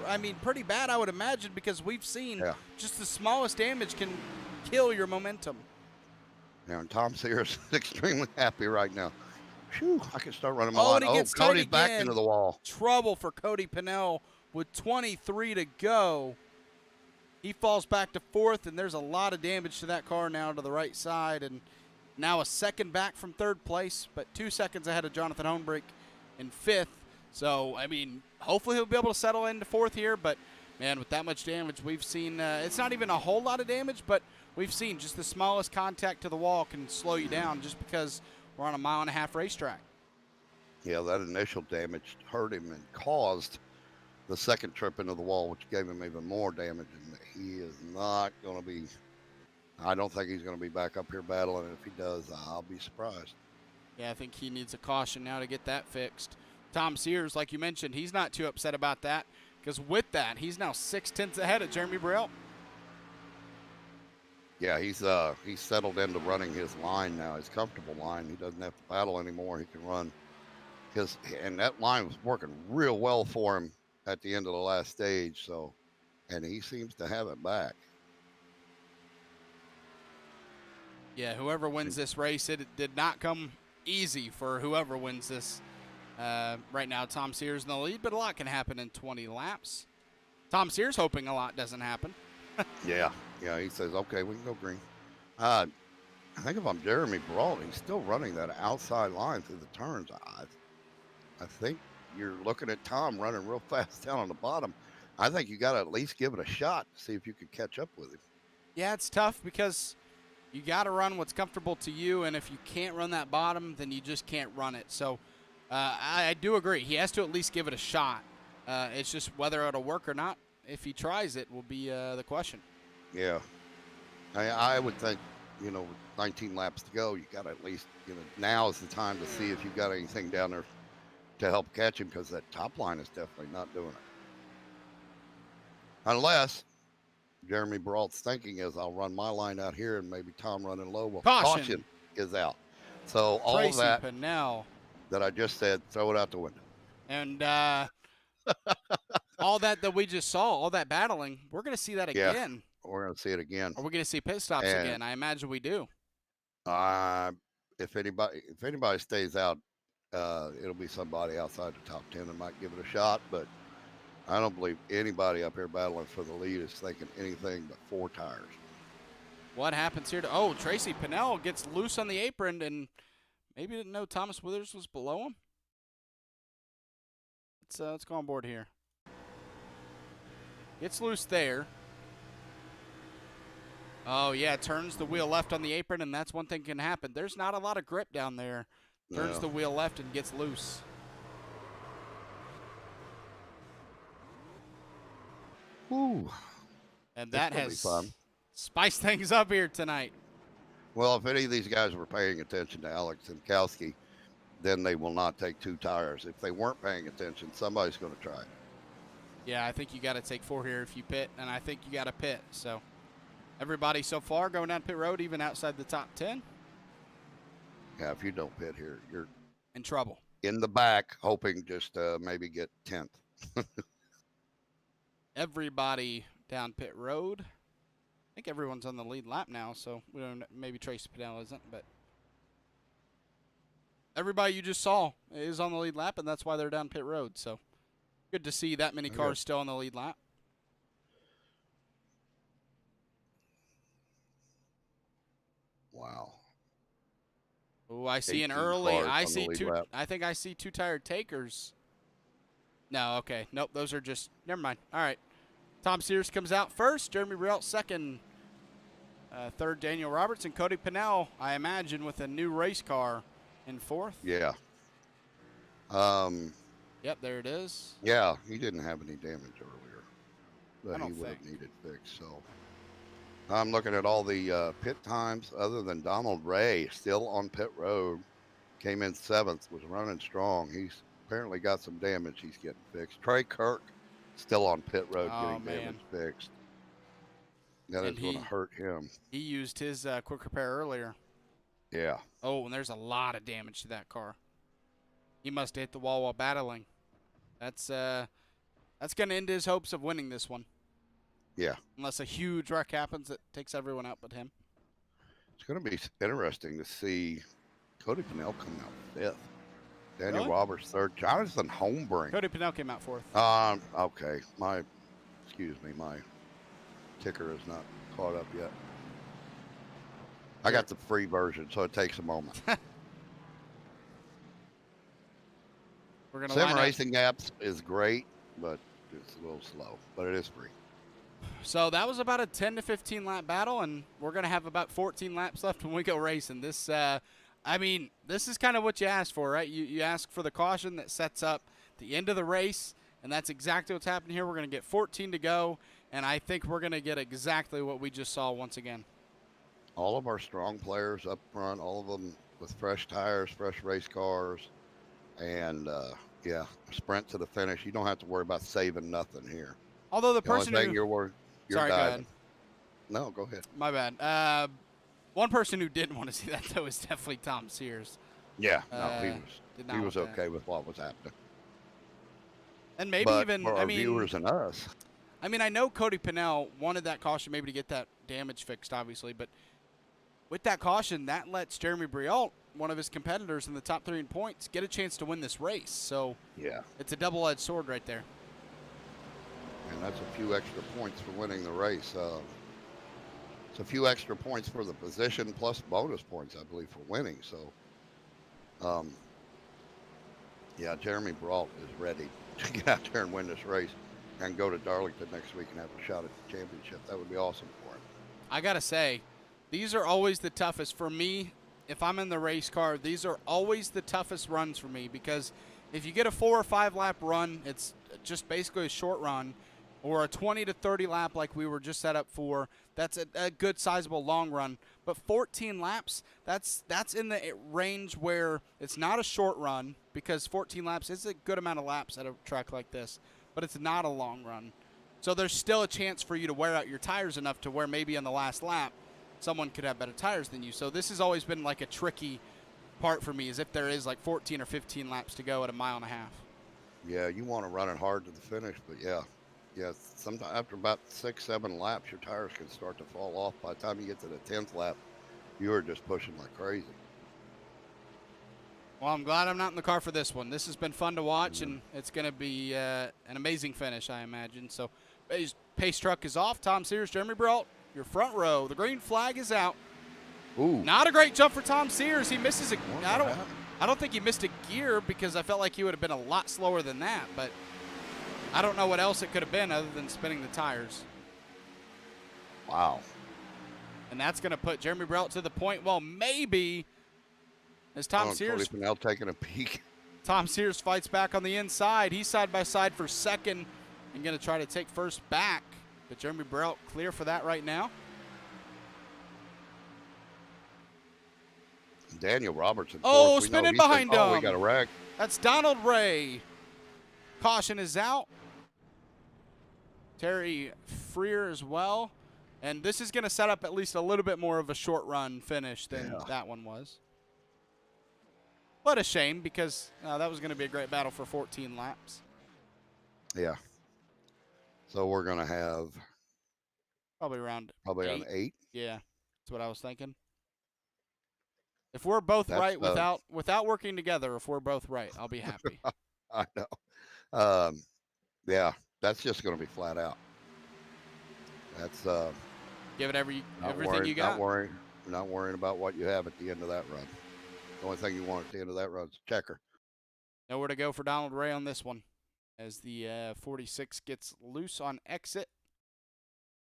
I mean, pretty bad, I would imagine, because we've seen just the smallest damage can kill your momentum. Yeah, and Tom Sears is extremely happy right now. Whew, I can start running my line. line. And Cody's back into the wall. Trouble for Cody Pennell with 23 to go. He falls back to 4th, and there's a lot of damage to that car now to the right side. And now a second back from 3rd place, but 2 seconds ahead of Jonathan Homebrake in 5th. So, I mean, hopefully he'll be able to settle into 4th here. But, man, with that much damage, we've seen it's not even a whole lot of damage, but we've seen just the smallest contact to the wall can slow you down just because we're on a 1.5-mile racetrack. Yeah, that initial damage hurt him and caused the second trip into the wall, which gave him even more damage. And he is not going to be. I don't think he's going to be back up here battling. And if he does, I'll be surprised. Yeah, I think he needs a caution now to get that fixed. Tom Sears, like you mentioned, he's not too upset about that because with that, he's now 6/10 ahead of Jeremy Burrell. Yeah, he's settled into running his line now, his comfortable line. He doesn't have to battle anymore. He can run and that line was working real well for him at the end of the last stage. So, and he seems to have it back. Yeah, whoever wins this race, it did not come easy for whoever wins this. Right now, Tom Sears in the lead, but a lot can happen in 20 laps. Tom Sears hoping a lot doesn't happen. Yeah, he says, okay, we can go green. I think if I'm Jeremy Brault, he's still running that outside line through the turns. I think you're looking at Tom running real fast down on the bottom. I think you got to at least give it a shot to see if you can catch up with him. Yeah, it's tough because you got to run what's comfortable to you, and if you can't run that bottom, then you just can't run it. So I do agree. He has to at least give it a shot. It's just whether it'll work or not. If he tries it, will be the question. Yeah. I would think, with 19 laps to go, you got to at least, now is the time to see if you've got anything down there to help catch him, because that top line is definitely not doing it. Unless Jeremy Brault's thinking is, I'll run my line out here and maybe Tom running low. Well, caution is out. So all Tracy that Pinnell that I just said, throw it out the window. And all that we just saw, all that battling, we're going to see that again. We're going to see it again. Are we going to see pit stops again? I imagine we do. If anybody stays out, it'll be somebody outside the top 10 that might give it a shot, but I don't believe anybody up here battling for the lead is thinking anything but 4 tires. What happens here? Tracy Pinnell gets loose on the apron and maybe didn't know Thomas Withers was below him. Let's go on board here. Gets loose there. Oh, yeah, turns the wheel left on the apron, and that's one thing can happen. There's not a lot of grip down there. Turns the wheel left and gets loose. Ooh. And that has spiced things up here tonight. Well, if any of these guys were paying attention to Alex Zinkowski, then they will not take 2 tires. If they weren't paying attention, somebody's going to try it. Yeah, I think you got to take 4 here if you pit, and I think you got to pit. So everybody so far going down pit road, even outside the top 10. Yeah, if you don't pit here, you're in trouble. In the back, hoping just maybe get 10th. Everybody down pit road. I think everyone's on the lead lap now, so we don't. Maybe Tracy Pinnell isn't, but everybody you just saw is on the lead lap, and that's why they're down pit road. So good to see that many cars still on the lead lap. Wow. Oh, I see an early. I think I see 2 tire takers. No, okay. Nope, those are just. Never mind. All right. Tom Sears comes out first. Jeremy Burrell second. Third, Daniel Roberts. And Cody Pinnell, I imagine, with a new race car in 4th. Yeah. Yep, there it is. Yeah, he didn't have any damage earlier, but he would have needed fixed. So I'm looking at all the pit times other than Donald Ray, still on pit road. Came in 7th, was running strong. He's apparently got some damage he's getting fixed. Trey Kirk, still on pit road, getting damage fixed. That is going to hurt him. He used his quick repair earlier. Yeah. Oh, and there's a lot of damage to that car. He must have hit the wall while battling. That's going to end his hopes of winning this one. Yeah. Unless a huge wreck happens that takes everyone out but him. It's going to be interesting to see Cody Pinnell come out 5th. Daniel Roberts 3rd. Jonathan Holmbrink. Cody Pinnell came out 4th. Okay. My ticker is not caught up yet. I got the free version, so it takes a moment. Sim Racing apps is great, but it's a little slow. But it is free. So that was about a 10 to 15 lap battle, and we're going to have about 14 laps left when we go racing. This, this is kind of what you asked for, right? You ask for the caution that sets up the end of the race, And that's exactly what's happening here. We're going to get 14 to go, and I think we're going to get exactly what we just saw once again. All of our strong players up front, all of them with fresh tires, fresh race cars, and yeah, sprint to the finish. You don't have to worry about saving nothing here. Although the The only person thing who... you're Sorry, go diving. ahead. No, go ahead. My bad. One person who didn't want to see that, though, is definitely Tom Sears. Yeah, no, he was want okay with what was happening. And maybe But even, for our viewers and us. I mean, I know Cody Pinnell wanted that caution maybe to get that damage fixed, obviously, but with that caution, that lets Jeremy Briault, one of his competitors in the top 3 in points, get a chance to win this race. So yeah, it's a double-edged sword right there. And that's a few extra points for winning the race. It's a few extra points for the position plus bonus points, I believe, for winning. So, yeah, Jeremy Briault is ready to get out there and win this race and go to Darlington next week and have a shot at the championship. That would be awesome for him. I got to say, these are always the toughest for me. If I'm in the race car, these are always the toughest runs for me, because if you get a 4 or 5 lap run, it's just basically a short run, or a 20 to 30 lap like we were just set up for, that's a good sizable long run. But 14 laps, that's in the range where it's not a short run, because 14 laps is a good amount of laps at a track like this, but it's not a long run. So there's still a chance for you to wear out your tires enough to where maybe on the last lap someone could have better tires than you. So this has always been like a tricky part for me, is if there is like 14 or 15 laps to go at a mile and a half. Yeah, you want to run it hard to the finish, but yeah, sometimes after about 6-7 laps, your tires can start to fall off. By the time you get to the 10th lap, you are just pushing like crazy. Well, I'm glad I'm not in the car for this one. This has been fun to watch, and it's going to be an amazing finish, I imagine. So pace truck is off. Tom Sears, Jeremy Briault, your front row. The green flag is out. Ooh. Not a great jump for Tom Sears. He misses a... I don't think he missed a gear, because I felt like he would have been a lot slower than that, but I don't know what else it could have been other than spinning the tires. Wow. And that's going to put Jeremy Briault to the point, well, maybe, as Tom Sears... Cody Pinnell taking a peek. Tom Sears fights back on the inside. He's side by side for second and going to try to take first back. But Jeremy Briault clear for that right now. Daniel Robertson. Oh, spinning behind him. Oh, we got a wreck. That's Donald Ray. Caution is out. Terry Freer as well. And this is going to set up at least a little bit more of a short run finish than that one was. What a shame, because that was going to be a great battle for 14 laps. Yeah. So we're going to have... Probably around on 8. Yeah, that's what I was thinking. If we're both right without working together, if we're both right, I'll be happy. I know. Yeah, that's just going to be flat out. That's give it everything you got. Not worrying about what you have at the end of that run. The only thing you want at the end of that run is a checker. Nowhere to go for Donald Ray on this one, as the 46 gets loose on exit,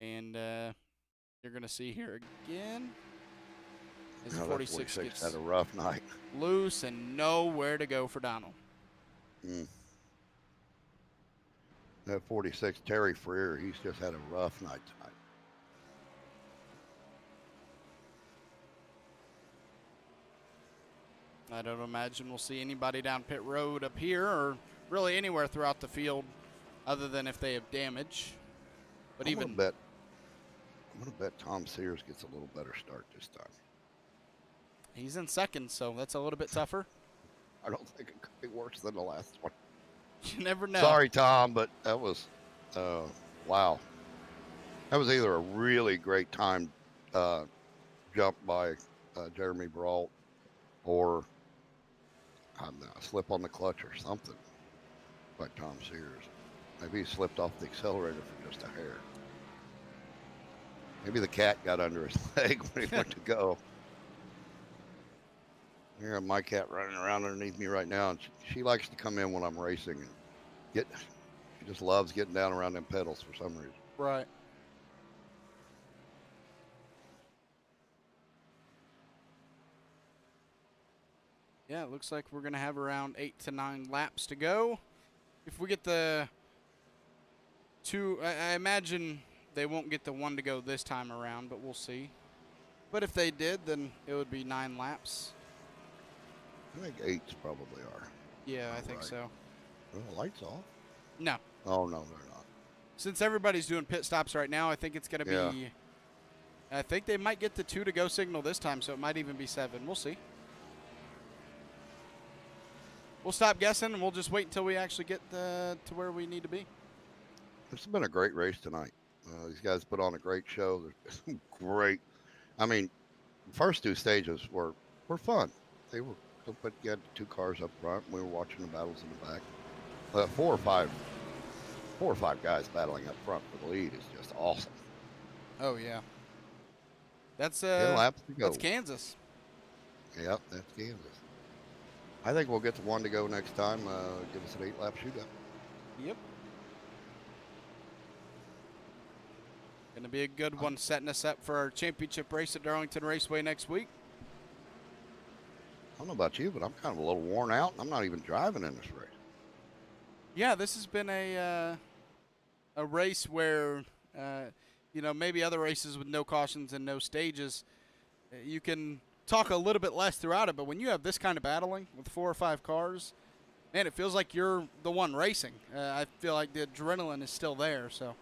and you're going to see here again. As the 46 gets had a rough night. Loose and nowhere to go for Donald. That 46, Terry Freer, he's just had a rough night tonight. I don't imagine we'll see anybody down pit road up here, or really anywhere throughout the field, other than if they have damage. But I'm gonna bet Tom Sears gets a little better start this time. He's in second, so that's a little bit tougher. I don't think it could be worse than the last one. You never know. Sorry, Tom, but that was, wow. That was either a really great time jump by Jeremy Briault, or a slip on the clutch or something by Tom Sears. Maybe he slipped off the accelerator for just a hair. Maybe the cat got under his leg when he went to go. Here, my cat running around underneath me right now, and she likes to come in when I'm racing and she just loves getting down around them pedals for some reason. Right. Yeah, it looks like we're going to have around 8 to 9 laps to go. If we get the two. I imagine they won't get the 1 to go this time around, but we'll see. But if they did, then it would be 9 laps. I think 8s probably are. Yeah, I think so. Well, the lights off? No. Oh, no, they're not. Since everybody's doing pit stops right now, I think it's going to be. I think they might get the 2 to go signal this time, so it might even be 7. We'll see. We'll stop guessing, and we'll just wait until we actually get to where we need to be. This has been a great race tonight. These guys put on a great show. There's some great. I mean, the first 2 stages were fun. They were. But you had 2 cars up front. And we were watching the battles in the back. 4 or 5 guys battling up front for the lead is just awesome. Oh yeah. That's 10 laps to go. That's Kansas. Yep, that's Kansas. I think we'll get the 1 to go next time. Give us an 8-lap shootout. Yep. Going to be a good one, setting us up for our championship race at Darlington Raceway next week. I don't know about you, but I'm kind of a little worn out. I'm not even driving in this race. Yeah, this has been a race where, maybe other races with no cautions and no stages, you can talk a little bit less throughout it. But when you have this kind of battling with 4 or 5 cars, man, it feels like you're the one racing. I feel like the adrenaline is still there. So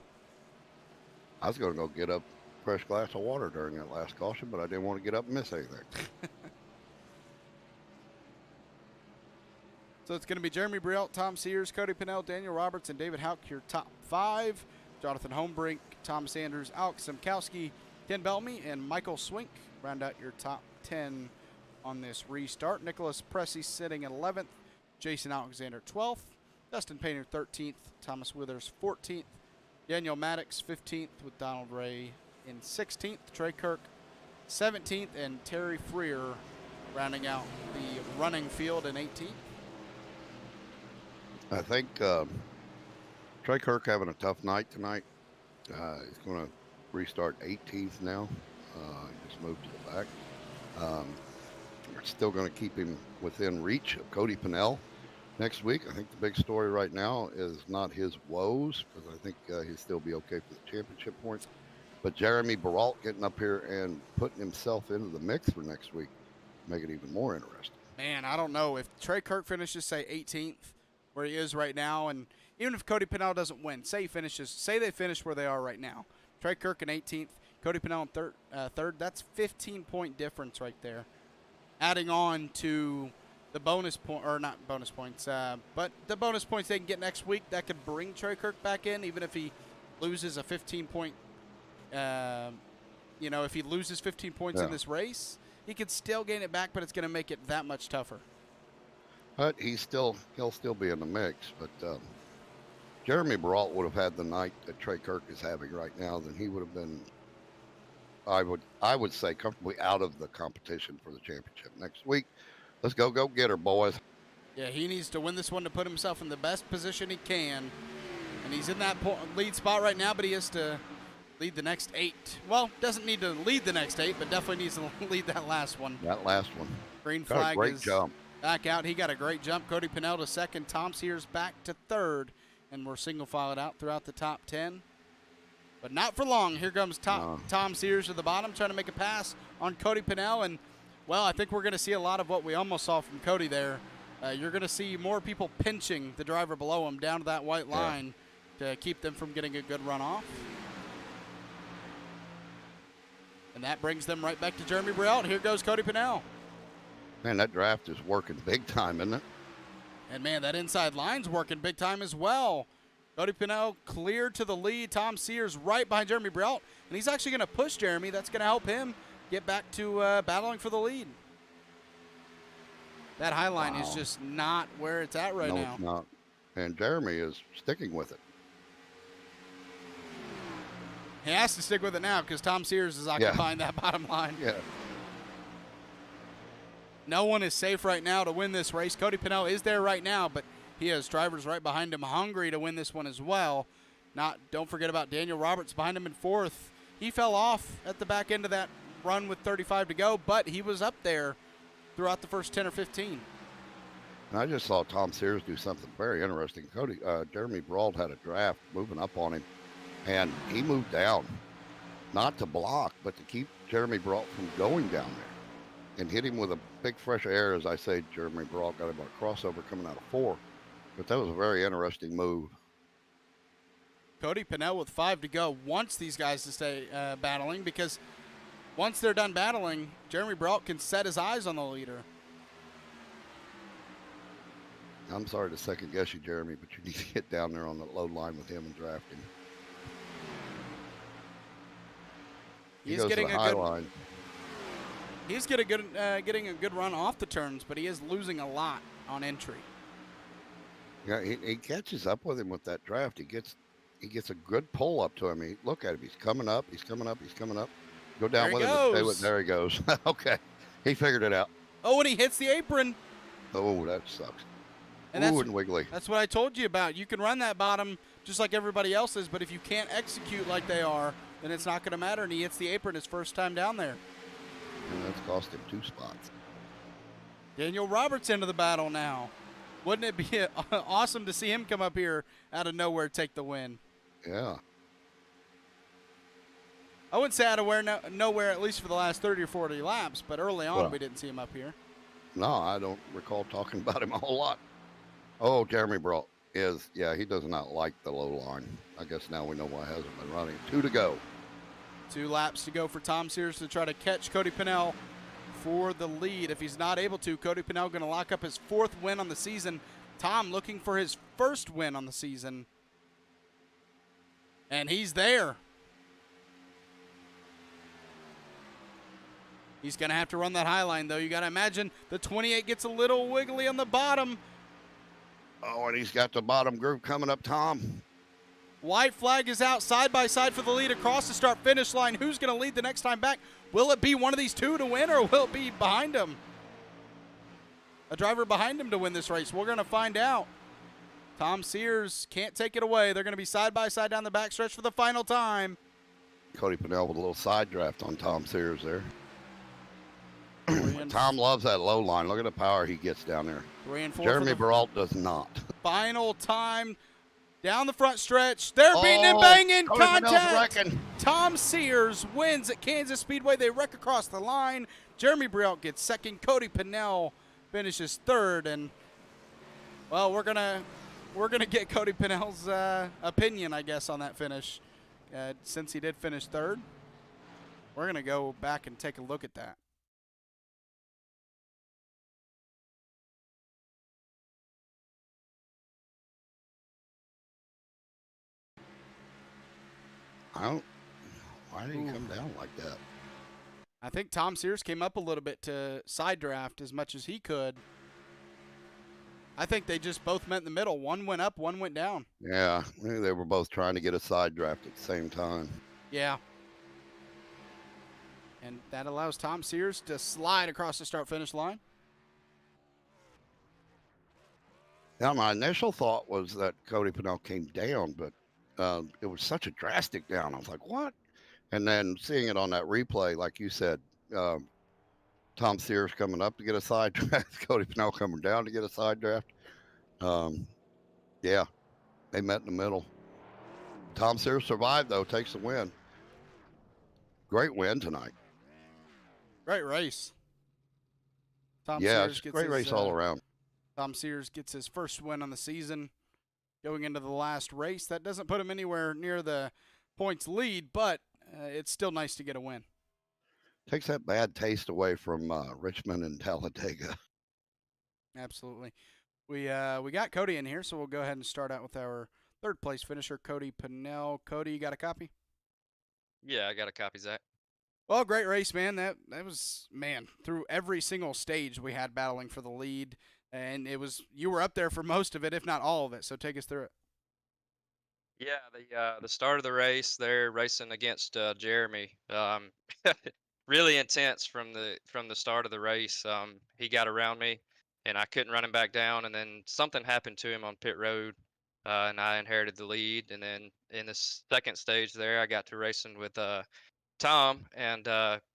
I was going to go get a fresh glass of water during that last caution, but I didn't want to get up and miss anything. So it's going to be Jeremy Brielt, Tom Sears, Cody Pennell, Daniel Roberts, and David Houck, your top 5. Jonathan Holmbrink, Thomas Sanders, Alex Simkowski, Ken Bellamy, and Michael Swink round out your top 10 on this restart. Nicholas Pressey sitting at 11th, Jason Alexander 12th, Dustin Painter 13th, Thomas Withers 14th, Daniel Maddox 15th with Donald Ray in 16th, Trey Kirk 17th, and Terry Freer rounding out the running field in 18th. I think Trey Kirk having a tough night tonight. He's going to restart 18th now. He just moved to the back. We're still going to keep him within reach of Cody Pennell next week. I think the big story right now is not his woes, because I think he'll still be okay for the championship points. But Jeremy Baralt getting up here and putting himself into the mix for next week, make it even more interesting. Man, I don't know. If Trey Kirk finishes, say, 18th, where he is right now, and even if Cody Pennell doesn't win, say they finish where they are right now, Trey Kirk in 18th, Cody Pennell in third, that's 15-point difference right there. Adding on to the bonus point, or not bonus points, but the bonus points they can get next week, that could bring Trey Kirk back in, even if he loses a 15-point, if he loses 15 points in this race, he could still gain it back, but it's going to make it that much tougher. But he'll still be in the mix. But Jeremy Baralt would have had the night that Trey Kirk is having right now, then he would have been, I would say, comfortably out of the competition for the championship next week. Let's go get her, boys. Yeah, he needs to win this one to put himself in the best position he can. And he's in that lead spot right now, but he has to lead the next 8. Well, doesn't need to lead the next 8, but definitely needs to lead that last one. That last one. Green flag great jump. Back out. He got a great jump. Cody Pennell to second. Tom Sears back to third. And we're single filed out throughout the top 10. But not for long. Here comes Tom Sears to the bottom, trying to make a pass on Cody Pennell. And, well, I think we're going to see a lot of what we almost saw from Cody there. You're going to see more people pinching the driver below him down to that white line to keep them from getting a good run off. And that brings them right back to Jeremy Brielt. Here goes Cody Pennell. Man, that draft is working big time, isn't it? And, man, that inside line's working big time as well. Cody Pennell clear to the lead. Tom Sears right behind Jeremy Brielt. And he's actually going to push Jeremy. That's going to help him get back to battling for the lead. That high line is just not where it's at right now. No, it's not. And Jeremy is sticking with it. He has to stick with it now because Tom Sears is occupying that bottom line. Yeah. No one is safe right now to win this race. Cody Pennell is there right now, but he has drivers right behind him hungry to win this one as well. Don't forget about Daniel Roberts behind him in 4th. He fell off at the back end of that run with 35 to go, but he was up there throughout the first 10 or 15. And I just saw Tom Sears do something very interesting. Jeremy Brault had a draft moving up on him, and he moved down, not to block, but to keep Jeremy Brault from going down there and hit him with a big fresh air. As I say, Jeremy Brault got him on a crossover coming out of 4. But that was a very interesting move. Cody Pennell with 5 to go wants these guys to stay battling, because once they're done battling, Jeremy Brault can set his eyes on the leader. I'm sorry to second guess you, Jeremy, but you need to get down there on the low line with him and draft him. He's getting a good line. He's getting a good run off the turns, but he is losing a lot on entry. Yeah, he catches up with him with that draft. He gets a good pull up to him. Look at him. He's coming up. He's coming up. He's coming up. Go down with him. And stay with, there he goes. Okay. He figured it out. Oh, and he hits the apron. Oh, that sucks. And Ooh, and wiggly. That's what I told you about. You can run that bottom just like everybody else is, but if you can't execute like they are, then it's not going to matter. And he hits the apron his first time down there. And that's cost him 2 spots. Daniel Roberts into the battle now. Wouldn't it be awesome to see him come up here out of nowhere, take the win? Yeah. I wouldn't say out of nowhere, at least for the last 30 or 40 laps, but early on we didn't see him up here. No, I don't recall talking about him a whole lot. Oh, Jeremy Brault he does not like the low line. I guess now we know why he hasn't been running. 2 to go. 2 laps to go for Tom Sears to try to catch Cody Pennell for the lead. If he's not able to, Cody Pennell going to lock up his 4th win on the season. Tom looking for his 1st win on the season. And he's there. He's going to have to run that high line, though. You got to imagine the 28 gets a little wiggly on the bottom. Oh, and he's got the bottom group coming up, Tom. White flag is out side by side for the lead across the start-finish line. Who's going to lead the next time back? Will it be one of these two to win, or will it be behind him? A driver behind him to win this race. We're going to find out. Tom Sears can't take it away. They're going to be side by side down the backstretch for the final time. Cody Pennell with a little side draft on Tom Sears there. Tom loves that low line. Look at the power he gets down there. 3 and 4. Jeremy Brault does not. Final time down the front stretch. They're beating and banging. Contact. Tom Sears wins at Kansas Speedway. They wreck across the line. Jeremy Brault gets 2nd. Cody Pennell finishes 3rd. And well, we're gonna get Cody Pennell's opinion, I guess, on that finish. Since he did finish 3rd, we're gonna go back and take a look at that. Why did he come down like that? I think Tom Sears came up a little bit to side draft as much as he could. I think they just both met in the middle. One went up, one went down. Yeah, maybe they were both trying to get a side draft at the same time. Yeah. And that allows Tom Sears to slide across the start-finish line. Yeah, my initial thought was that Cody Pennell came down, but it was such a drastic down. I was like, what? And then seeing it on that replay, like you said, Tom Sears coming up to get a side draft, Cody Pennell coming down to get a side draft. Yeah, they met in the middle. Tom Sears survived, though, takes the win. Great win tonight. Great race. It's a great race all around. Tom Sears gets his 1st win on the season going into the last race. That doesn't put him anywhere near the points lead, but it's still nice to get a win. Takes that bad taste away from Richmond and Talladega. Absolutely. We got Cody in here, so we'll go ahead and start out with our 3rd place finisher, Cody Pennell. Cody, you got a copy? Yeah, I got a copy, Zach. Well, great race, man. That was, man, through every single stage we had battling for the lead. And you were up there for most of it, if not all of it. So take us through it. Yeah, the start of the race, they're racing against Jeremy. Really intense from the start of the race. He got around me, and I couldn't run him back down. And then something happened to him on pit road, and I inherited the lead. And then in the 2nd stage there, I got to racing with Tom, and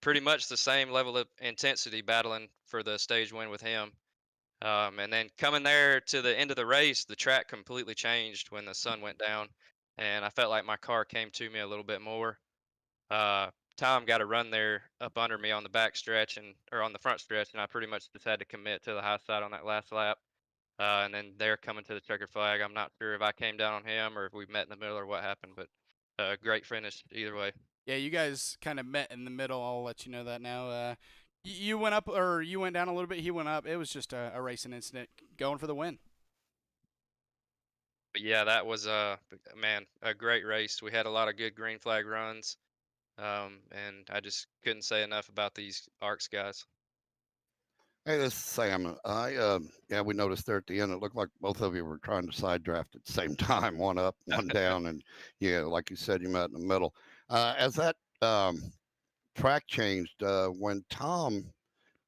pretty much the same level of intensity battling for the stage win with him. And then coming there to the end of the race, the track completely changed when the sun went down, and I felt like my car came to me a little bit more. Uh, Tom got a run there up under me on the back stretch or on the front stretch, and I pretty much just had to commit to the high side on that last lap. And then they're coming to the checker flag. I'm not sure if I came down on him or if we met in the middle or what happened, but great finish either way. Yeah, you guys kind of met in the middle. I'll let you know that now. You went up or you went down a little bit. He went up. It was just a racing incident, going for the win. But yeah, that was man, a great race. We had a lot of good green flag runs, and I just couldn't say enough about these ARCS guys. Hey, this is Sam. Yeah, we noticed there at the end, it looked like both of you were trying to side draft at the same time, one up, one down, and yeah, like you said, you met in the middle. As that track changed, when Tom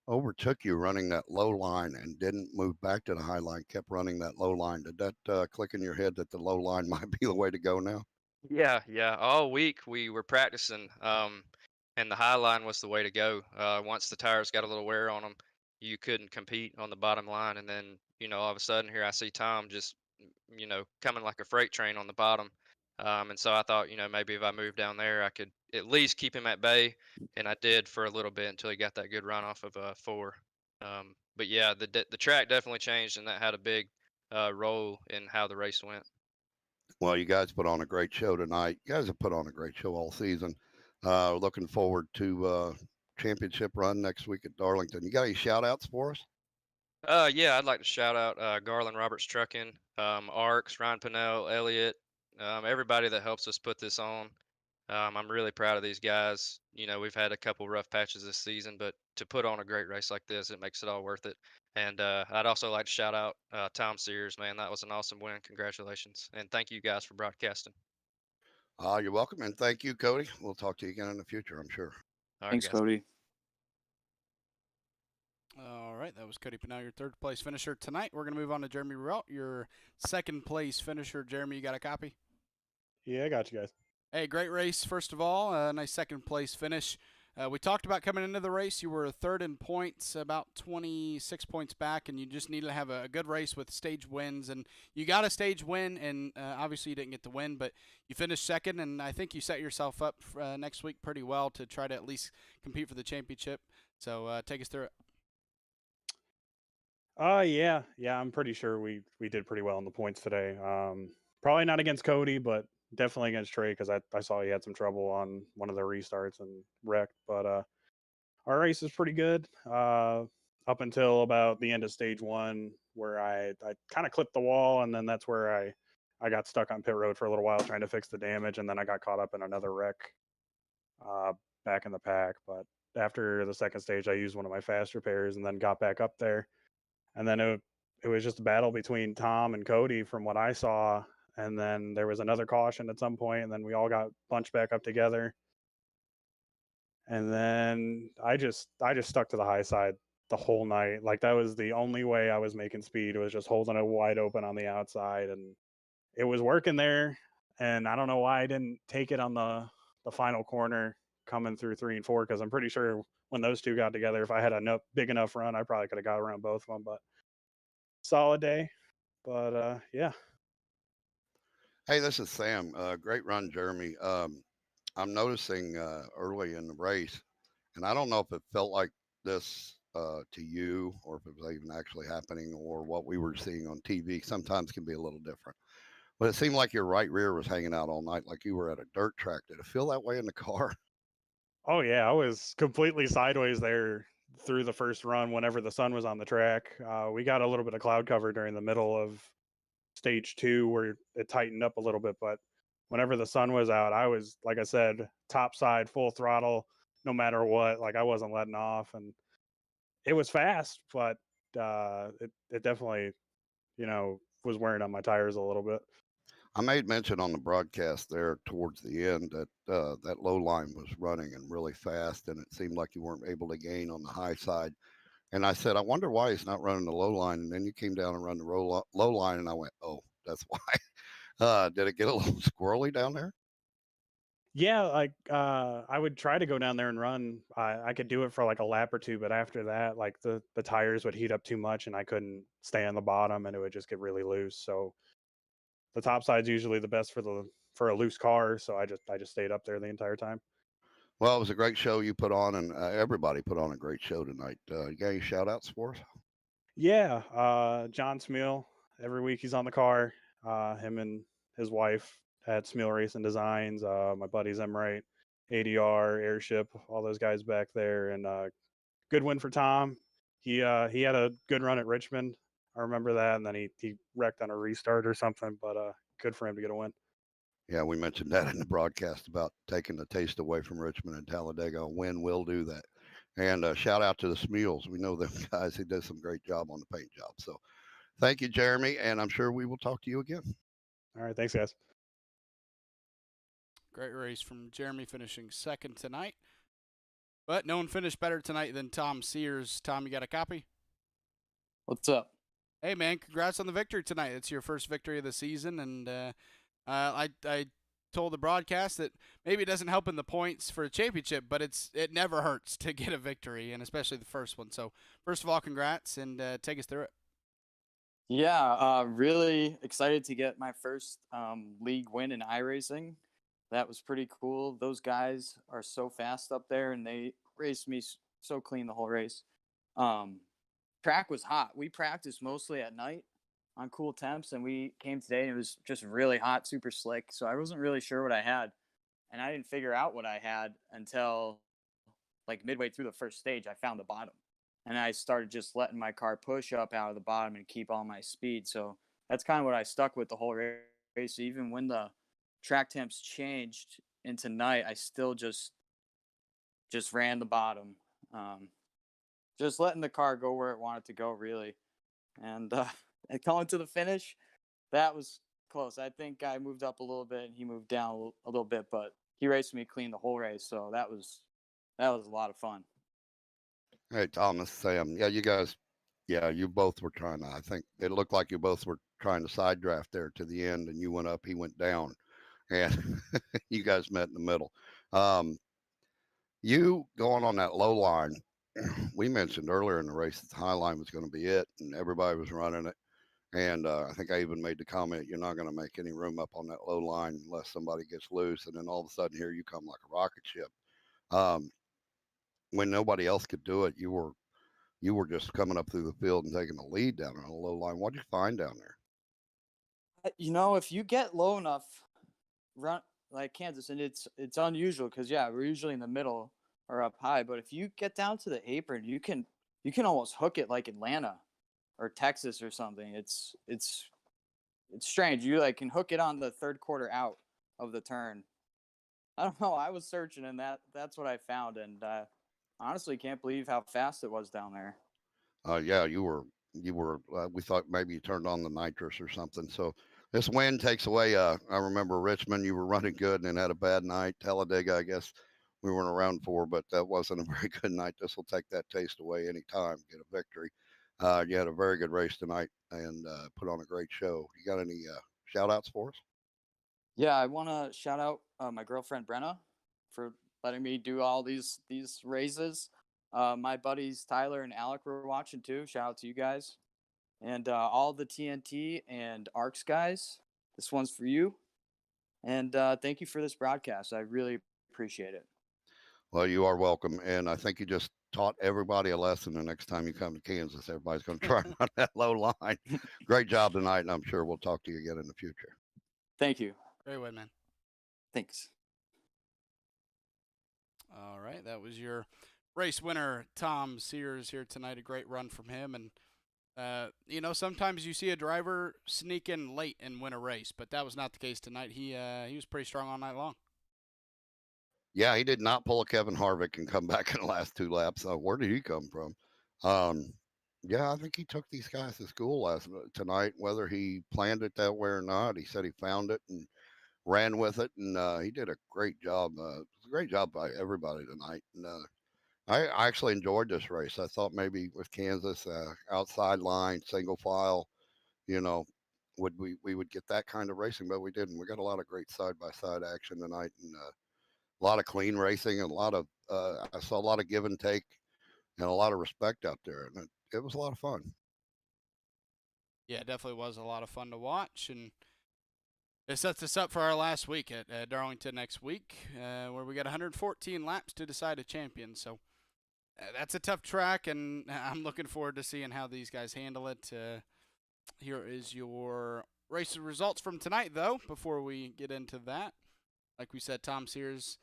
overtook you running that low line and didn't move back to the high line, kept running that low line, did that click in your head that the low line might be the way to go now? Yeah, yeah. All week we were practicing, and the high line was the way to go. Once the tires got a little wear on them, you couldn't compete on the bottom line. And then, all of a sudden here I see Tom just, coming like a freight train on the bottom. And so I thought, maybe if I moved down there, I could at least keep him at bay. And I did for a little bit until he got that good run off of four. But yeah, the track definitely changed, and that had a big role in how the race went. Well, you guys put on a great show tonight. You guys have put on a great show all season. Looking forward to championship run next week at Darlington. You got any shout outs for us? Yeah, I'd like to shout out Garland Roberts Trucking, ARCS, Ryan Pinnell, Elliot, everybody that helps us put this on. I'm really proud of these guys. We've had a couple rough patches this season, but to put on a great race like this, it makes it all worth it. And I'd also like to shout out Tom Sears, man. That was an awesome win. Congratulations. And thank you guys for broadcasting. You're welcome. And thank you, Cody. We'll talk to you again in the future, I'm sure. All right, Thanks, guys. Cody. All right, that was Cody Pinnell, your third place finisher tonight. We're going to move on to Jeremy Relt, your second place finisher. Jeremy, you got a copy? Yeah, I got you guys. Hey, great race, first of all. Nice second place finish. We talked about coming into the race. You were third in points, about 26 points back, and you just needed to have a good race with stage wins. And you got a stage win, and obviously you didn't get the win, but you finished second, and I think you set yourself up next week pretty well to try to at least compete for the championship. So take us through it. Yeah, I'm pretty sure we did pretty well in the points today. Probably not against Cody, but definitely against Trey because I saw he had some trouble on one of the restarts and wrecked. But our race is pretty good. Up until about the end of stage one, where I kind of clipped the wall, and then that's where I got stuck on pit road for a little while trying to fix the damage, and then I got caught up in another wreck back in the pack. But after the second stage, I used one of my fast repairs and then got back up there. And then it was just a battle between Tom and Cody from what I saw. And then there was another caution at some point, and then we all got bunched back up together. And then I just stuck to the high side the whole night. Like that was the only way I was making speed. It was just holding it wide open on the outside, and it was working there. And I don't know why I didn't take it on the final corner coming through 3 and 4, because I'm pretty sure when those two got together, if I had a big enough run, I probably could have got around both of them. But solid day. But yeah. Hey, this is Sam. Great run, Jeremy. I'm noticing early in the race, and I don't know if it felt like this to you or if it was even actually happening or what we were seeing on TV. Sometimes can be a little different. But it seemed like your right rear was hanging out all night like you were at a dirt track. Did it feel that way in the car? Oh yeah, I was completely sideways there through the first run whenever the sun was on the track. We got a little bit of cloud cover during the middle of stage 2 where it tightened up a little bit, but whenever the sun was out, I was, like I said, top side, full throttle, no matter what. Like I wasn't letting off, and it was fast, but it definitely, was wearing on my tires a little bit. I made mention on the broadcast there towards the end that that low line was running and really fast, and it seemed like you weren't able to gain on the high side. And I said, I wonder why he's not running the low line. And then you came down and run the low line, and I went, oh, that's why. Did it get a little squirrely down there? Yeah, like I would try to go down there and run. I could do it for like a lap or two, but after that, like the tires would heat up too much, and I couldn't stay on the bottom, and it would just get really loose. So the top side's usually the best for a loose car. So I just stayed up there the entire time. Well, it was a great show you put on, and everybody put on a great show tonight. You got any shout outs for us? Yeah, John Smeal. Every week he's on the car. Him and his wife at Smeal Racing Designs. My buddies Emrate, ADR, Airship, all those guys back there, and good win for Tom. He had a good run at Richmond. I remember that, and then he wrecked on a restart or something. But good for him to get a win. Yeah, we mentioned that in the broadcast about taking the taste away from Richmond and Talladega. A win will do that. And shout out to the Smeals. We know them guys. He does some great job on the paint job. So thank you, Jeremy. And I'm sure we will talk to you again. All right, thanks, guys. Great race from Jeremy, finishing second tonight. But no one finished better tonight than Tom Sears. Tom, you got a copy? What's up? Hey, man, congrats on the victory tonight. It's your first victory of the season, and I told the broadcast that maybe it doesn't help in the points for a championship, but it never hurts to get a victory, and especially the first one. So, first of all, congrats, and take us through it. Yeah, really excited to get my first league win in iRacing. That was pretty cool. Those guys are so fast up there, and they raced me so clean the whole race. Track was hot. We practiced mostly at night on cool temps, and we came today, and it was just really hot, super slick. So I wasn't really sure what I had, and I didn't figure out what I had until like midway through the first stage. I found the bottom, and I started just letting my car push up out of the bottom and keep all my speed. So that's kind of what I stuck with the whole race. Even when the track temps changed into night, I still just ran the bottom, just letting the car go where it wanted to go, really. And coming to the finish, that was close. I think I moved up a little bit, and he moved down a little bit, but he raced me clean the whole race, so that was a lot of fun. Hey, Thomas, Sam. Yeah, you guys, yeah, you both were trying to, I think it looked like you both were trying to side draft there to the end, and you went up, he went down, and you guys met in the middle. You going on that low line, we mentioned earlier in the race that the high line was going to be it, and everybody was running it. And I think I even made the comment, you're not going to make any room up on that low line unless somebody gets loose. And then all of a sudden, here you come like a rocket ship. When nobody else could do it, you were just coming up through the field and taking the lead down on a low line. What did you find down there? If you get low enough, run like Kansas, and it's unusual because we're usually in the middle or up high, but if you get down to the apron, you can almost hook it like Atlanta or Texas or something. It's strange. You like can hook it on the third quarter out of the turn. I don't know. I was searching, and that's what I found, and honestly can't believe how fast it was down there. Yeah, you were. We thought maybe you turned on the nitrous or something. So this wind takes away. I remember Richmond, you were running good and then had a bad night. Talladega, I guess we weren't around for, but that wasn't a very good night. This will take that taste away anytime. Get a victory. You had a very good race tonight and put on a great show. You got any shout outs for us? Yeah, I want to shout out my girlfriend Brenna for letting me do all these races. My buddies Tyler and Alec were watching too. Shout out to you guys. And all the TNT and ARCS guys. This one's for you. And thank you for this broadcast. I really appreciate it. Well, you are welcome. And I think you just taught everybody a lesson. The next time you come to Kansas, everybody's going to try and run that low line. Great job tonight. And I'm sure we'll talk to you again in the future. Thank you. Great win, man. Thanks. All right, that was your race winner, Tom Sears, here tonight. A great run from him. And, sometimes you see a driver sneak in late and win a race, but that was not the case tonight. He was pretty strong all night long. Yeah, he did not pull a Kevin Harvick and come back in the last two laps. Where did he come from? Yeah, I think he took these guys to school tonight, whether he planned it that way or not. He said he found it and ran with it, and he did a great job. It was a great job by everybody tonight. And I actually enjoyed this race. I thought maybe with Kansas, outside line, single file, we would get that kind of racing, but we didn't. We got a lot of great side by side action tonight, and a lot of clean racing, and a lot of I saw a lot of give and take, and a lot of respect out there, and it was a lot of fun. Yeah, it definitely was a lot of fun to watch, and it sets us up for our last week at Darlington next week, where we got 114 laps to decide a champion. So that's a tough track, and I'm looking forward to seeing how these guys handle it. Here is your race results from tonight, though, before we get into that. Like we said, Tom Sears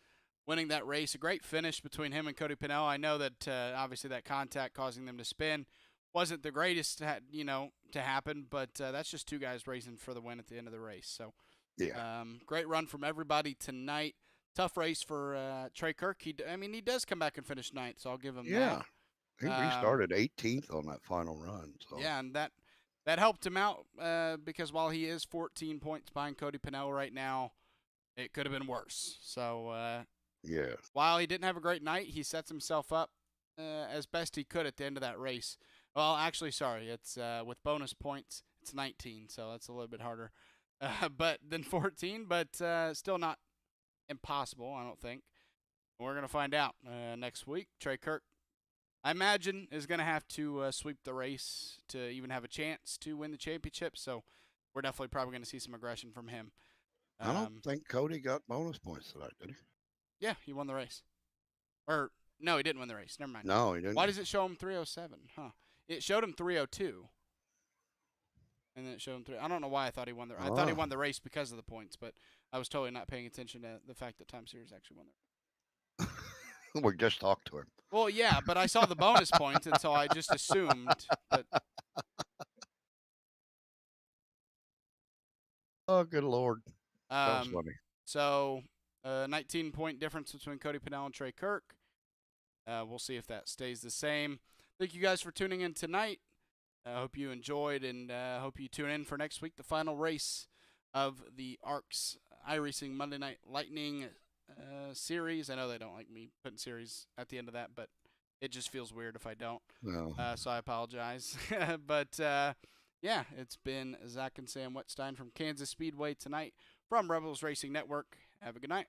winning that race. A great finish between him and Cody Pinnell. I know that obviously that contact causing them to spin wasn't the greatest, to happen, but that's just two guys racing for the win at the end of the race. So, Yeah, great run from everybody tonight. Tough race for Trey Kirk. He does come back and finish ninth, so I'll give him yeah. He that. restarted 18th on that final run. So Yeah, and that helped him out because while he is 14 points behind Cody Pinnell right now, it could have been worse. So yeah, while he didn't have a great night, he sets himself up as best he could at the end of that race. Well, actually, sorry, it's with bonus points, it's 19, so that's a little bit harder, but than 14, but still not impossible, I don't think. We're gonna find out next week. Trey Kirk, I imagine, is gonna have to sweep the race to even have a chance to win the championship. So we're definitely probably gonna see some aggression from him. I don't think Cody got bonus points tonight, did he? Yeah, he won the race. Or no, he didn't win the race. Never mind. No, he didn't. Why does it show him 307? Huh? It showed him 302. And then it showed him 3. I don't know why I thought he won the. I thought he Oh. won the race because of the points, but I was totally not paying attention to the fact that Tom Sears actually won the race. We just talked to him. Well, yeah, but I saw the bonus points, and so I just assumed. But Oh, good Lord. That was funny. so 19-point difference between Cody Pinnell and Trey Kirk. We'll see if that stays the same. Thank you guys for tuning in tonight. I hope you enjoyed, and hope you tune in for next week, the final race of the ARCS iRacing Monday Night Lightning series. I know they don't like me putting series at the end of that, but it just feels weird if I don't. No. So I apologize. But yeah, it's been Zach and Sam Wetstein from Kansas Speedway tonight from Rebels Racing Network. Have a good night.